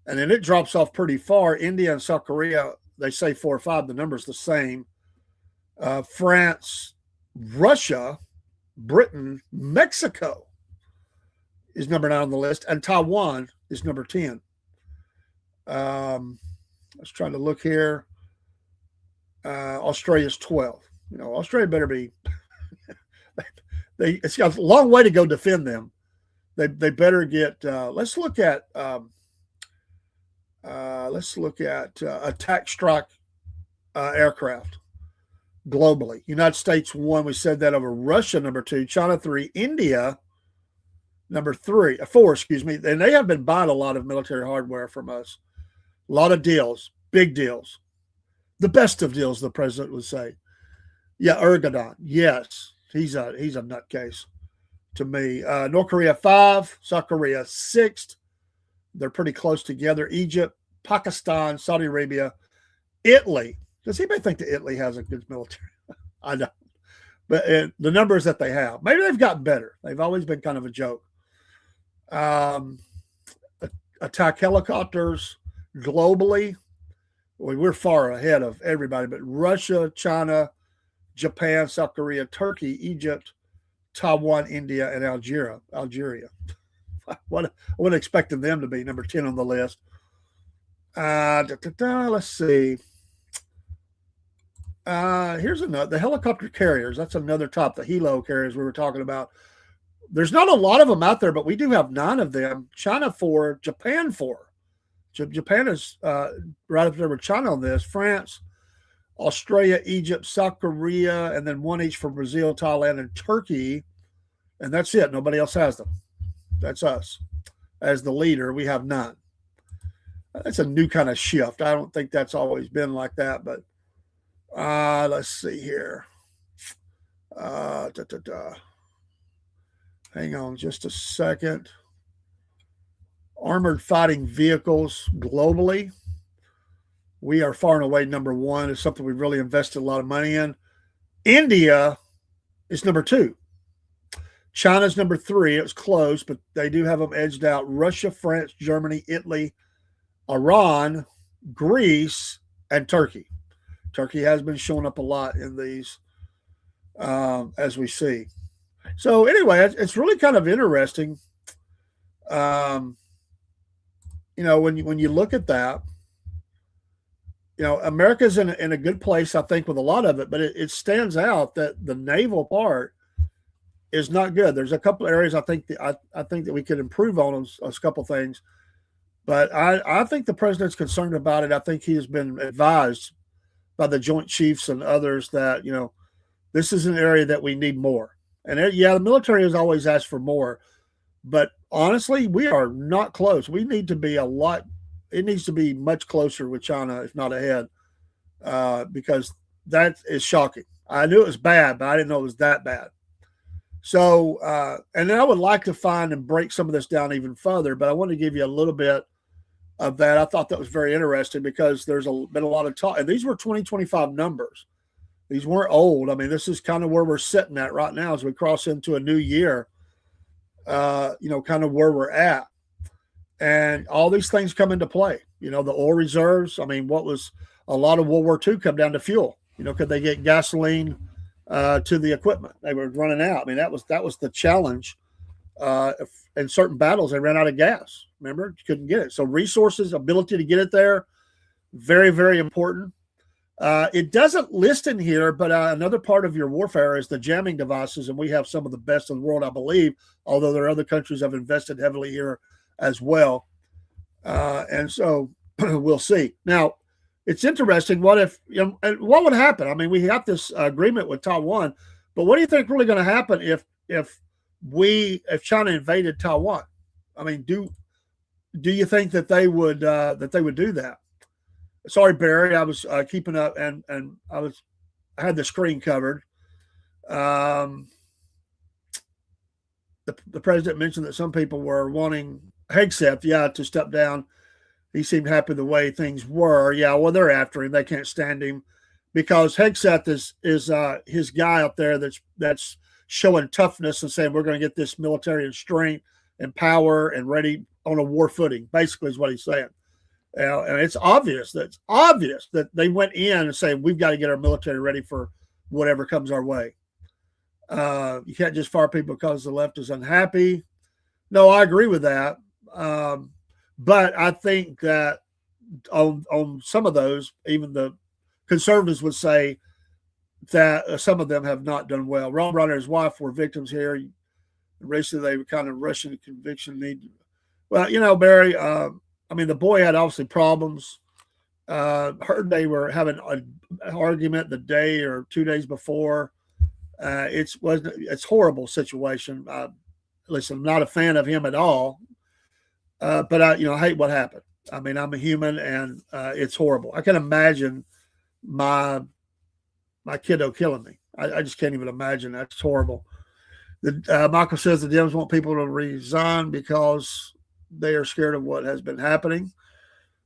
And then it drops off pretty far. India and South Korea, they say 4 or 5. The number's the same. France, Russia, Britain, Mexico is number 9 on the list. And Taiwan is number 10. Let's try to look here. Australia's 12. Australia better be. It's got a long way to go defend them. They better get. Let's look at attack strike aircraft globally. United States 1. We said that over Russia number 2. China 3. India number 4. Excuse me. And they have been buying a lot of military hardware from us. A lot of deals, big deals, the best of deals. The president would say. Yeah, Erdogan. Yes. He's a nutcase to me. North Korea 5, South Korea 6th. They're pretty close together. Egypt, Pakistan, Saudi Arabia, Italy. Does anybody think that Italy has a good military? I don't. But the numbers that they have, maybe they've gotten better. They've always been kind of a joke. Attack helicopters globally. We're far ahead of everybody, but Russia, China, Japan, South Korea, Turkey, Egypt, Taiwan, India, and Algeria. I wasn't expecting them to be number 10 on the list. Let's see. Here's the helicopter carriers. That's another top, the helo carriers we were talking about. There's not a lot of them out there, but we do have 9 of them. China 4, Japan 4. Japan is right up there with China on this. France, Australia, Egypt, South Korea, and then 1 each for Brazil, Thailand, and Turkey. And that's it. Nobody else has them. That's us. As the leader, we have 9. That's a new kind of shift. I don't think that's always been like that, but let's see here. Hang on just a second. Armored fighting vehicles globally. We are far and away number 1. It's something we've really invested a lot of money in. India is number 2. China's number 3. It was close, but they do have them edged out. Russia, France, Germany, Italy, Iran, Greece, and Turkey. Turkey has been showing up a lot in these, as we see. So anyway, it's really kind of interesting. When you look at that, America's in a good place, I think, with a lot of it, but it stands out that the naval part is not good. There's a couple of areas I think that we could improve on a couple of things, but I think the president's concerned about it. I think he has been advised by the Joint Chiefs and others that this is an area that we need more. And the military has always asked for more, but honestly, we are not close. We need to be it needs to be much closer with China, if not ahead, because that is shocking. I knew it was bad, but I didn't know it was that bad. So, and then I would like to find and break some of this down even further, but I want to give you a little bit of that. I thought that was very interesting because there's been a lot of talk, and these were 2025 numbers. These weren't old. I mean, this is kind of where we're sitting at right now as we cross into a new year, kind of where we're at. And all these things come into play. You know, the oil reserves. I mean, what was a lot of World War II come down to fuel. You know, could they get gasoline to the equipment? They were running out. I mean, that was the challenge. In certain battles, they ran out of gas. Remember, you couldn't get it. So resources, ability to get it there, very, very important. It doesn't list in here, but another part of your warfare is the jamming devices, and we have some of the best in the world, I believe, although there are other countries that have invested heavily here as well. And so we'll see. Now, it's interesting. What if, what would happen? I mean, we got this agreement with Taiwan, but what do you think really going to happen if China invaded Taiwan? I mean, do you think that they would do that? Sorry, Barry, I was keeping up, and I had the screen covered. The president mentioned that some people were wanting Hegseth, to step down. He seemed happy the way things were. Yeah, well, they're after him. They can't stand him because Hegseth is his guy up there that's showing toughness and saying we're going to get this military and strength and power and ready on a war footing. Basically, is what he's saying. And it's obvious that they went in and say we've got to get our military ready for whatever comes our way. You can't just fire people because the left is unhappy. No, I agree with that. But I think that on some of those, even the conservatives would say that some of them have not done well. Ron Brown and his wife were victims here. Recently, they were kind of rushing to conviction. Well, Barry, I mean, the boy had obviously problems. Heard they were having an argument the day or 2 days before. It's a horrible situation. Listen, I'm not a fan of him at all, but I hate what happened. I mean, I'm a human, and it's horrible. I can imagine my kiddo killing me. I just can't even imagine. That's horrible. Michael says the Dems want people to resign because they are scared of what has been happening.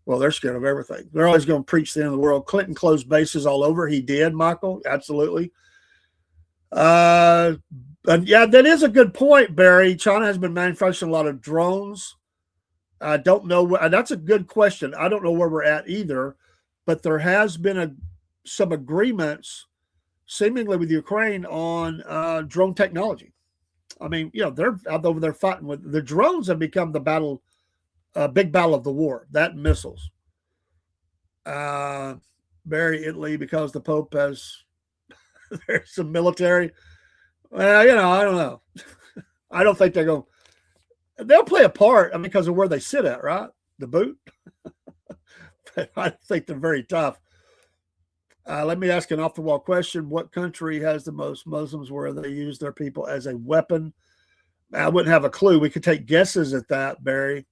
Well, they're scared of everything. They're always going to preach the end of the world. Clinton closed bases all over. He did, Michael. Absolutely. And yeah, that is a good point, Barry. China has been manufacturing a lot of drones. I don't know. That's a good question. I don't know where we're at either, but there has been some agreements seemingly with Ukraine on drone technology. I mean, they're out over there fighting with the drones have become the big battle of the war. That and missiles. Barry, Italy, because the Pope has there's some military. Well, I don't know. I don't think they'll play a part. I mean, because of where they sit at, right? The boot. But I think they're very tough. Let me ask an off-the-wall question. What country has the most Muslims where they use their people as a weapon? I wouldn't have a clue. We could take guesses at that, Barry.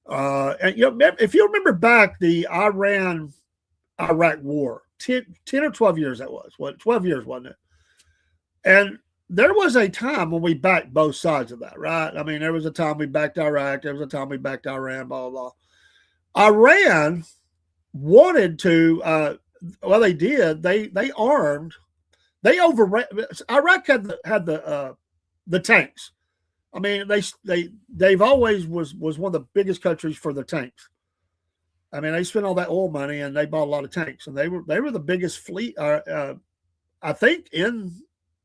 And if you remember back the Iran-Iraq war, 10 or 12 years that was. 12 years, wasn't it? And there was a time when we backed both sides of that, right? I mean, there was a time we backed Iraq. There was a time we backed Iran, blah, blah, blah. Iran wanted to well, they did. They armed. They overran. Iraq had the tanks. I mean, they've always was one of the biggest countries for the tanks. I mean, they spent all that oil money and they bought a lot of tanks, and they were the biggest fleet. I think in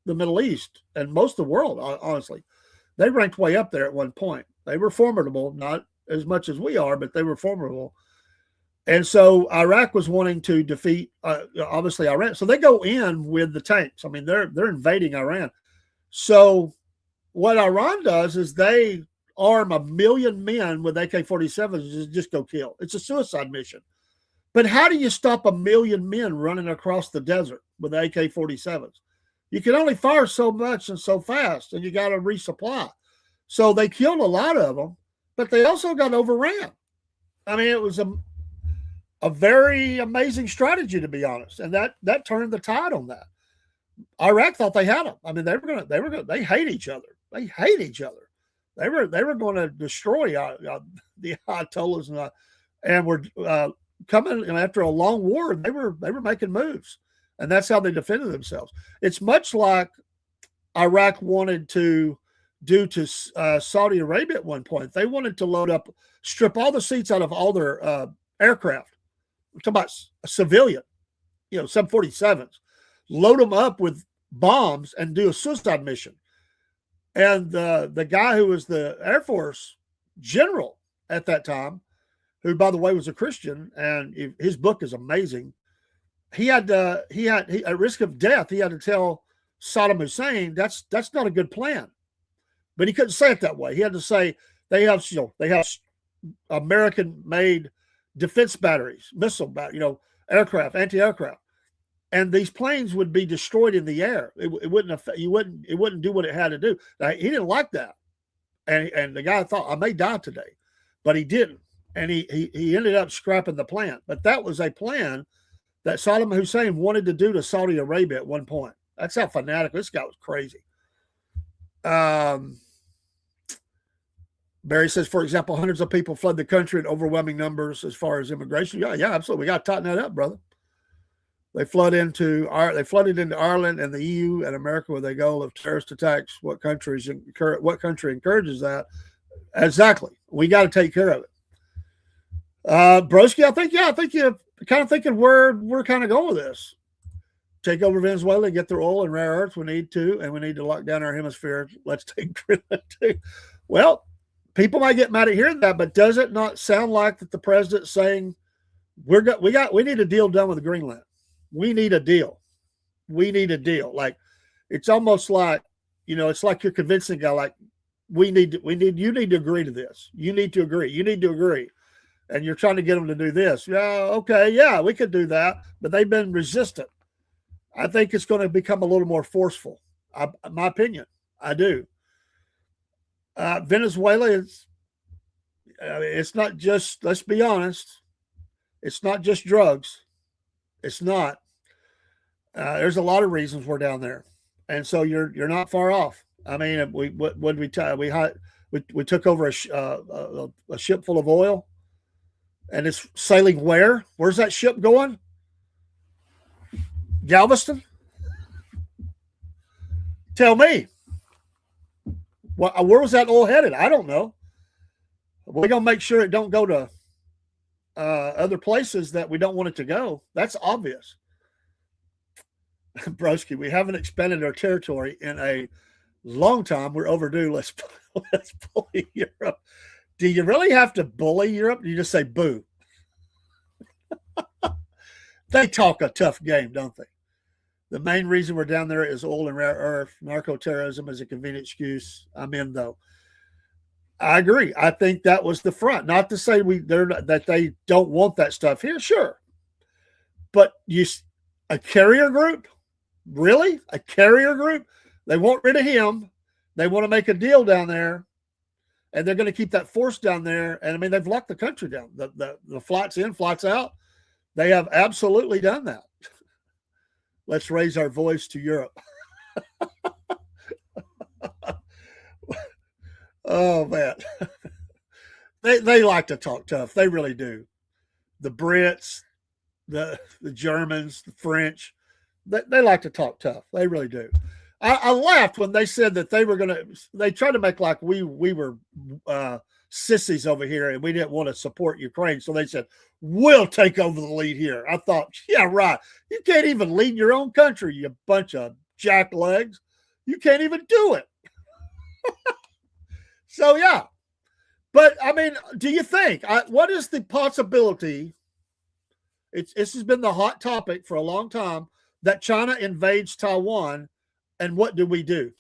the Middle East and most of the world. Honestly, they ranked way up there at one point. They were formidable, not as much as we are, but they were formidable. And so Iraq was wanting to defeat, obviously, Iran. So they go in with the tanks. I mean, they're invading Iran. So what Iran does is they arm 1 million men with AK-47s and just go kill. It's a suicide mission. But how do you stop 1 million men running across the desert with AK-47s? You can only fire so much and so fast, and you got to resupply. So they killed a lot of them, but they also got overran. I mean, it was a very amazing strategy, to be honest, and that turned the tide on that. Iraq thought they had them. I mean, they hate each other. They hate each other. They were going to destroy the Ayatollahs, and were coming. And after a long war, they were making moves, and that's how they defended themselves. It's much like Iraq wanted to due to Saudi Arabia at one point. They wanted to strip all the seats out of all their aircraft. I'm talking about a civilian, 747s, load them up with bombs and do a suicide mission. And the guy who was the Air Force general at that time, who, by the way, was a Christian, and his book is amazing. He had at risk of death, he had to tell Saddam Hussein that's not a good plan. But he couldn't say it that way. He had to say they have American-made defense batteries, aircraft, anti-aircraft, and these planes would be destroyed in the air. It wouldn't do what it had to do. Now, he didn't like that, and the guy thought, I may die today, but he didn't, and he ended up scrapping the plan. But that was a plan that Saddam Hussein wanted to do to Saudi Arabia at one point. That's how fanatical this guy was. Crazy. Barry says, for example, hundreds of people fled the country in overwhelming numbers as far as immigration. Yeah, absolutely. We got to tighten that up, brother. They flooded into Ireland and the EU and America with a goal of terrorist attacks. What country encourages that? Exactly. We got to take care of it. Broski, I think you're kind of thinking we're kind of going with this. Take over Venezuela, get their oil and rare earths. We need to, and we need to lock down our hemisphere. Let's take Greenland too. Well, people might get mad at hearing that, but does it not sound like that the president's saying we need a deal done with Greenland? We need a deal. We need a deal. Like, it's almost like, it's like you're convincing a guy, like, you need to agree to this. You need to agree. You need to agree. And you're trying to get them to do this. Yeah, okay, yeah, we could do that. But they've been resistant. I think it's going to become a little more forceful. My opinion. I do. Venezuela is, it's not just, let's be honest, it's not just drugs. It's not. There's a lot of reasons we're down there. And so you're not far off. I mean, we took over a ship full of oil, and it's sailing where? Where's that ship going? Galveston? Tell me. Where was that oil headed? I don't know. We're going to make sure it don't go to other places that we don't want it to go. That's obvious. Broski, we haven't expanded our territory in a long time. We're overdue. Let's bully Europe. Do you really have to bully Europe? You just say boo. They talk a tough game, don't they? The main reason we're down there is oil and rare earth. Narco-terrorism is a convenient excuse. I'm in, though. I agree. I think that was the front. Not to say that they don't want that stuff here. Sure. But a carrier group? Really? A carrier group? They want rid of him. They want to make a deal down there. And they're going to keep that force down there. And, I mean, they've locked the country down. The flights in, flights out. They have absolutely done that. Let's raise our voice to Europe. Oh, man. They like to talk tough. They really do. The Brits, the Germans, the French, they like to talk tough. They really do. I laughed when they said that they tried to make like we were sissies over here and we didn't want to support Ukraine. So they said, we'll take over the lead here. I thought, yeah, right. You can't even lead your own country, you bunch of jacklegs. You can't even do it. So, yeah. But, I mean, do you think, what is the possibility, this has been the hot topic for a long time, that China invades Taiwan, and what do we do?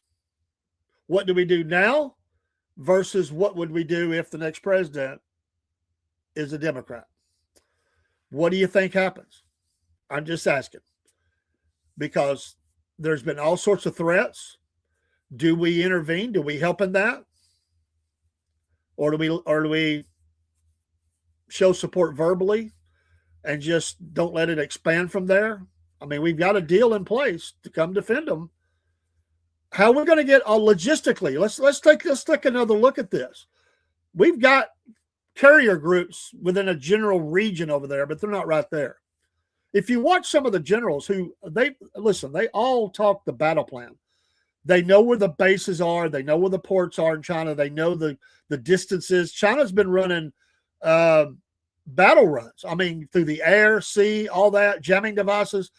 What do we do now versus what would we do if the next president is a Democrat? What do you think happens? I'm just asking. Because there's been all sorts of threats. Do we intervene? Do we help in that? Or do we show support verbally and just don't let it expand from there? I mean, we've got a deal in place to come defend them. How are we going to get logistically? Let's take another look at this. We've got carrier groups within a general region over there, but they're not right there. If you watch some of the generals they all talk the battle plan. They know where the bases are. They know where the ports are in China. They know the distances. China's been running battle runs. I mean, through the air, sea, all that, jamming devices.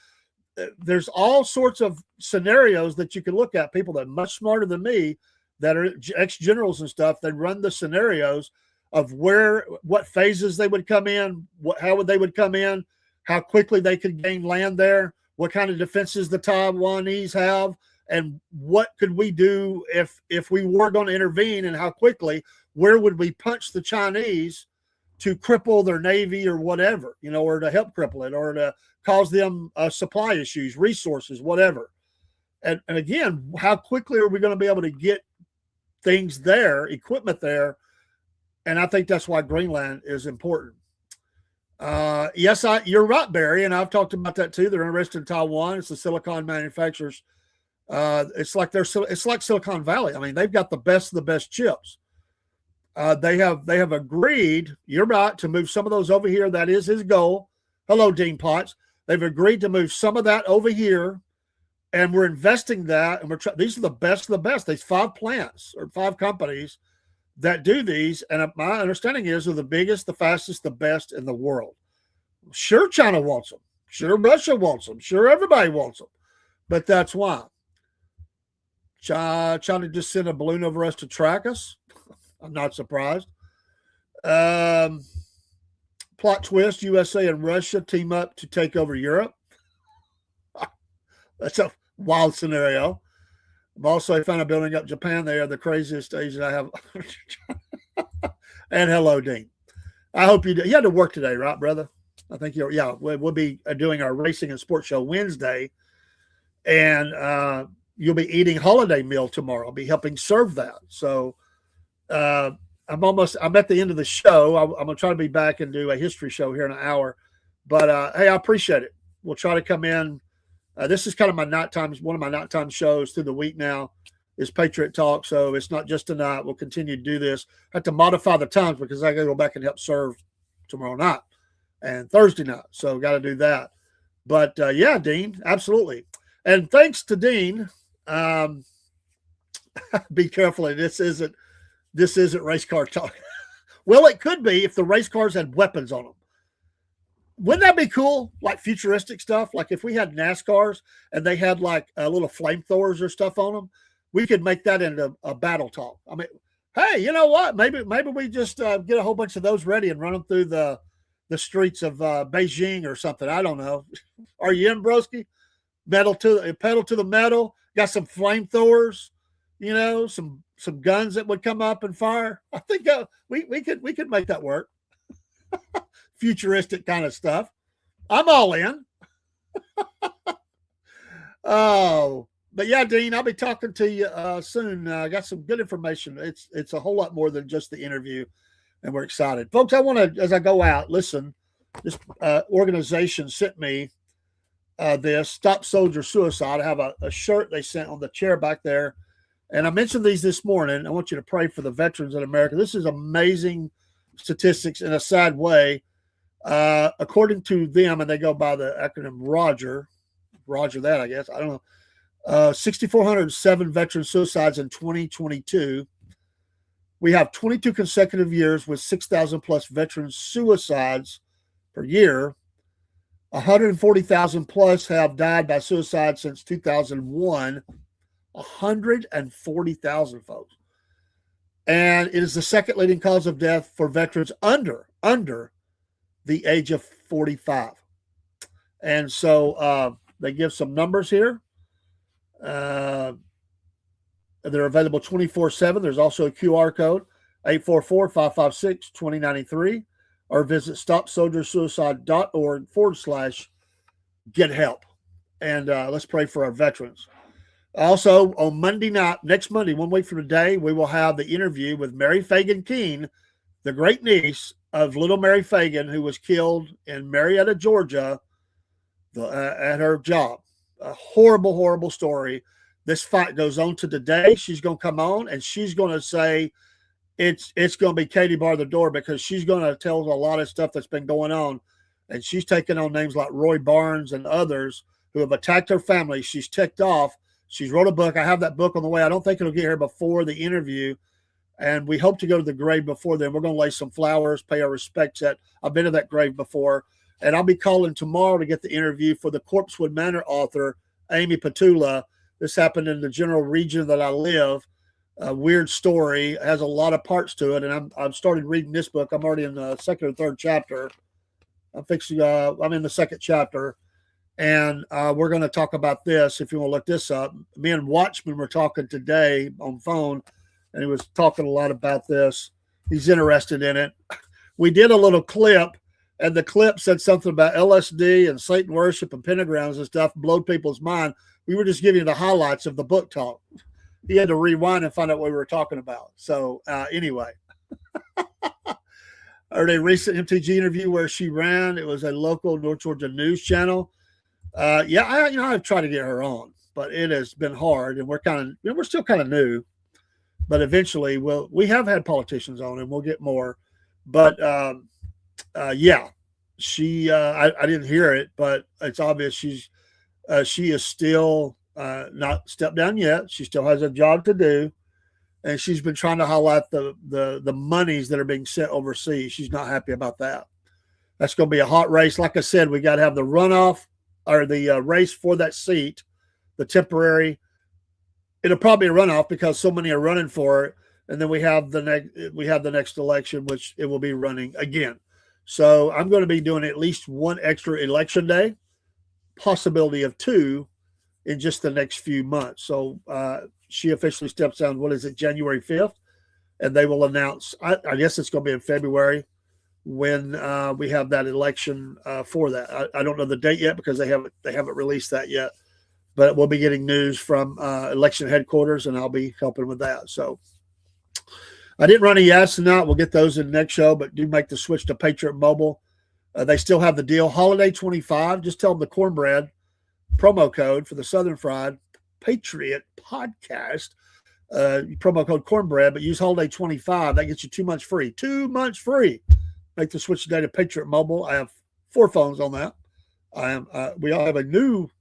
There's all sorts of scenarios that you can look at. People that are much smarter than me, that are ex-generals and stuff, they run the scenarios of what phases they would come in, how they would come in, how quickly they could gain land there, what kind of defenses the Taiwanese have, and what could we do if we were going to intervene, and how quickly, where would we punch the Chinese to cripple their navy or whatever, or to help cripple it, or to cause them supply issues, resources, whatever. And again, how quickly are we going to be able to get things there, equipment there? And I think that's why Greenland is important. Yes, you're right, Barry, and I've talked about that too. They're interested in Taiwan. It's the silicon manufacturers. It's like Silicon Valley. I mean, they've got the best of the best chips. They have agreed, you're right, to move some of those over here. That is his goal. Hello, Dean Potts. They've agreed to move some of that over here, and we're investing that. And these are the best of the best. There's 5 plants or 5 companies that do these, and my understanding is they're the biggest, the fastest, the best in the world. Sure, China wants them. Sure, Russia wants them. Sure, everybody wants them. But that's why. China just sent a balloon over us to track us. I'm not surprised. Plot twist, USA and Russia team up to take over Europe. That's a wild scenario. I'm also found a building up Japan. They are the craziest Asian I have. And hello, Dean. I hope you had to work today, right, brother? I think we'll be doing our racing and sports show Wednesday. And you'll be eating holiday meal tomorrow. I'll be helping serve that. So I'm at the end of the show. I'm going to try to be back and do a history show here in an hour. But, hey, I appreciate it. We'll try to come in. This is kind of one of my nighttime shows through the week now is Patriot Talk. So it's not just tonight. We'll continue to do this. I have to modify the times because I got to go back and help serve tomorrow night and Thursday night. So got to do that. But, yeah, Dean, absolutely. And thanks to Dean. Be careful. This isn't race car talk. Well, it could be if the race cars had weapons on them. Wouldn't that be cool? Like futuristic stuff. Like if we had NASCARs and they had like little flamethrowers or stuff on them, we could make that into a battle talk. I mean, hey, you know what? Maybe we just get a whole bunch of those ready and run them through the streets of Beijing or something. I don't know. Are you in, broski? Pedal to the metal. Got some flamethrowers. Some guns that would come up and fire. I think we could make that work. Futuristic kind of stuff. I'm all in. Oh, but yeah, Dean, I'll be talking to you soon. I got some good information. It's a whole lot more than just the interview, and we're excited, folks. I want to, as I go out, listen. This organization sent me this Stop Soldier Suicide. I have a shirt they sent on the chair back there. And I mentioned these this morning. I want you to pray for the veterans in America. This is amazing statistics in a sad way. According to them, and they go by the acronym Roger that, I guess. I don't know. 6,407 veteran suicides in 2022. We have 22 consecutive years with 6,000 plus veteran suicides per year. 140,000 plus have died by suicide since 2001. 140,000 folks. And it is the second leading cause of death for veterans under the age of 45. And so they give some numbers here. They're available 24/7. There's also a QR code, 844-556-2093, or visit stopsoldiersuicide.org/get help. And let's pray for our veterans. Also, on Monday night, next Monday, 1 week from today, we will have the interview with Mary Fagan Keene, the great niece of little Mary Fagan, who was killed in Marietta, Georgia, at her job. A horrible, horrible story. This fight goes on to today. She's going to come on, and she's going to say it's going to be Katie bar the door, because she's going to tell a lot of stuff that's been going on. And she's taken on names like Roy Barnes and others who have attacked her family. She's ticked off. She's wrote a book. I have that book on the way. I don't think it'll get here before the interview. And we hope to go to the grave before then. We're going to lay some flowers, pay our respects. I've been to that grave before. And I'll be calling tomorrow to get the interview for the Corpsewood Manor author, Amy Petula. This happened in the general region that I live. A weird story. It has a lot of parts to it. And I've started reading this book. I'm already in the second or third chapter. I'm in the second chapter. And we're going to talk about this. If you want to look this up, me and Watchman were talking today on phone, and he was talking a lot about this. He's interested in it. We did a little clip, and the clip said something about LSD and Satan worship and pentagrams and stuff, blowed people's mind. We were just giving you the highlights of the book talk. He had to rewind and find out what we were talking about. So anyway, I heard a recent MTG interview where she ran. It was a local North Georgia news channel. I've tried to get her on, but it has been hard, and we're still kind of new. But eventually, we have had politicians on, and we'll get more. But she I didn't hear it, but it's obvious she is still not stepped down yet. She still has a job to do, and she's been trying to highlight the monies that are being sent overseas. She's not happy about that. That's going to be a hot race. Like I said, we got to have the runoff or the race for that seat, the temporary. It'll probably be a runoff because so many are running for it, and then we have the next election, which it will be running again. So I'm going to be doing at least one extra election day, possibility of two, in just the next few months. So she officially steps down. What is it, January 5th, and they will announce. I guess it's going to be in February when we have that election for that. I don't know the date yet because they haven't released that yet. But we'll be getting news from election headquarters, and I'll be helping with that. So I didn't run any ads tonight. We'll get those in the next show, but do make the switch to Patriot Mobile. They still have the deal. Holiday 25. Just tell them the Cornbread promo code for the Southern Fried Patriot podcast. Promo code Cornbread, but use Holiday 25. That gets you 2 months free. 2 months free. Make the switch today to Patriot Mobile. I have 4 phones on that. We all have a new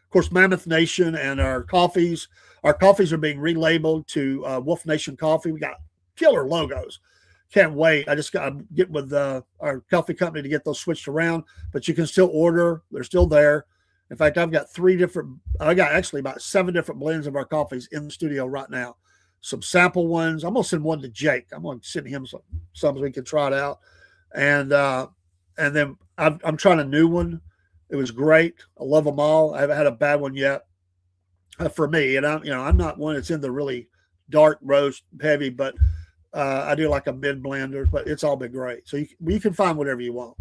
of course, Mammoth Nation and our coffees. Our coffees are being relabeled to Wolf Nation Coffee. We got killer logos. Can't wait. I just got to get with our coffee company to get those switched around, but you can still order. They're still there. In fact, I got actually about 7 different blends of our coffees in the studio right now. Some sample ones. I'm going to send one to Jake. I'm going to send him some so we can try it out. And then I'm trying a new one. It was great. I love them all. I haven't had a bad one yet for me. And I'm not one that's in the really dark roast heavy, but I do like a mid blender, but it's all been great. So you can find whatever you want.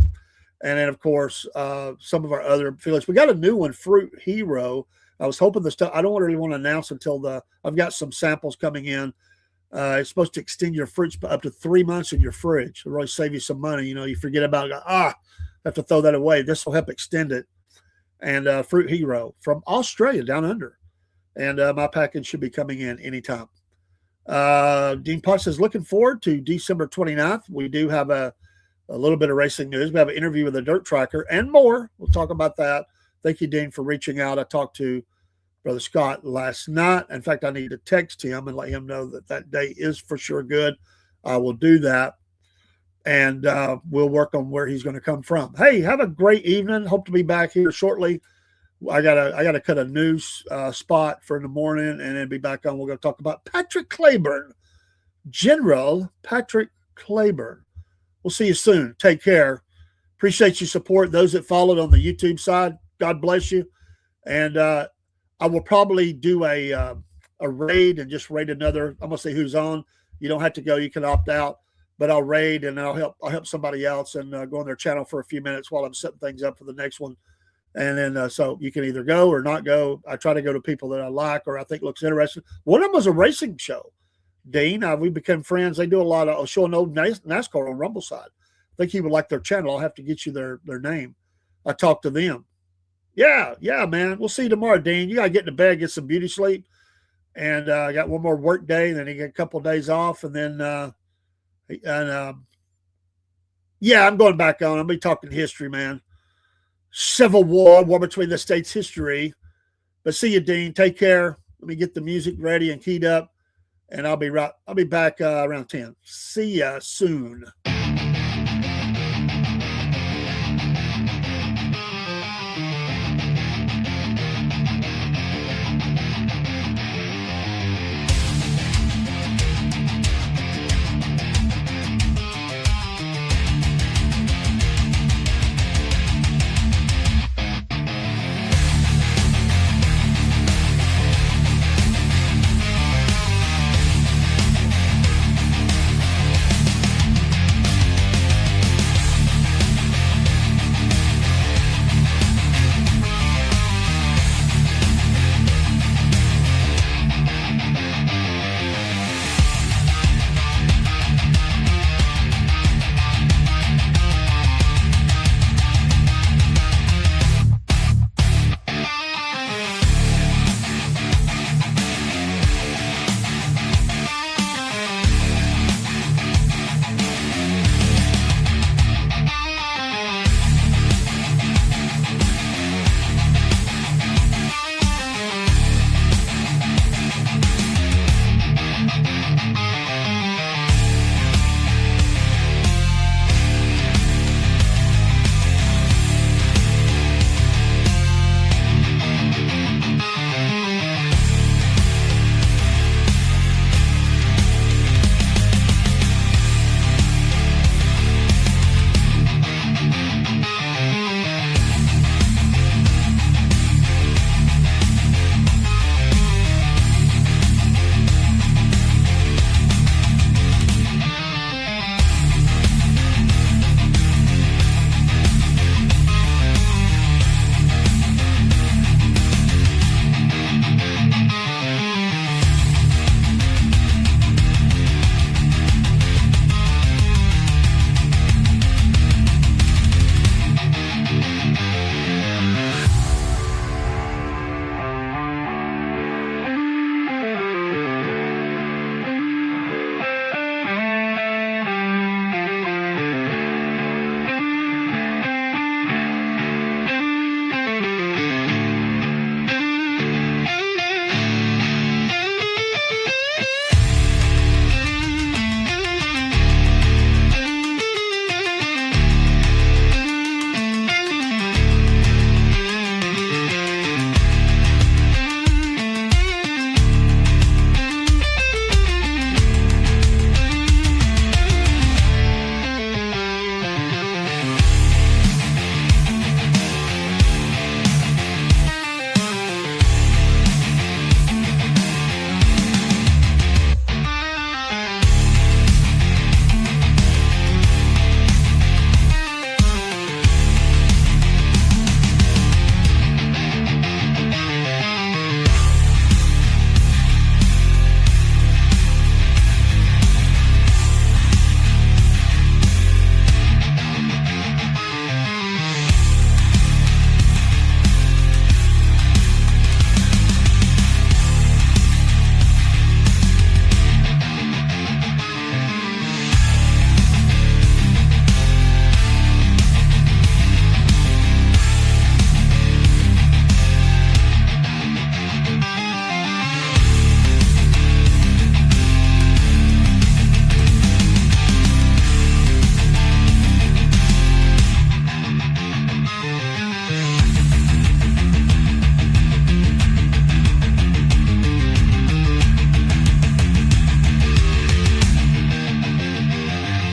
And then of course, some of our other affiliates, we got a new one, Fruit Hero. I was hoping the stuff, I don't really want to announce until I've got some samples coming in. It's supposed to extend your fruits up to 3 months in your fridge. It'll really save you some money. You forget about it. Have to throw that away. This will help extend it. And Fruit Hero from Australia down under. And my package should be coming in anytime. Dean Potts is looking forward to December 29th. We do have a little bit of racing news. We have an interview with a dirt tracker and more. We'll talk about that. Thank you, Dean, for reaching out. I talked to Brother Scott last night. In fact, I need to text him and let him know that day is for sure good. I will do that. And we'll work on where he's going to come from. Hey, have a great evening. Hope to be back here shortly. I gotta cut a news spot for in the morning and then be back on. We're going to talk about Patrick Claiborne, General Patrick Claiborne. We'll see you soon. Take care. Appreciate your support. Those that followed on the YouTube side, God bless you. And I will probably do a raid and just raid another. I'm going to say who's on. You don't have to go. You can opt out. But I'll raid and I'll help somebody else and go on their channel for a few minutes while I'm setting things up for the next one. And then so you can either go or not go. I try to go to people that I like or I think looks interesting. One of them was a racing show. Dean, we became friends. They do a lot of showing old NASCAR on Rumble side. I think he would like their channel. I'll have to get you their name. I talked to them. Yeah, man. We'll see you tomorrow, Dean. You got to get into bed, get some beauty sleep. And I got one more work day. Then you get a couple of days off. And then I'm going back on. I'll be talking history, man. Civil war between the states, history. But see you, Dean. Take care. Let me get the music ready and keyed up, and I'll be back around 10. See ya soon.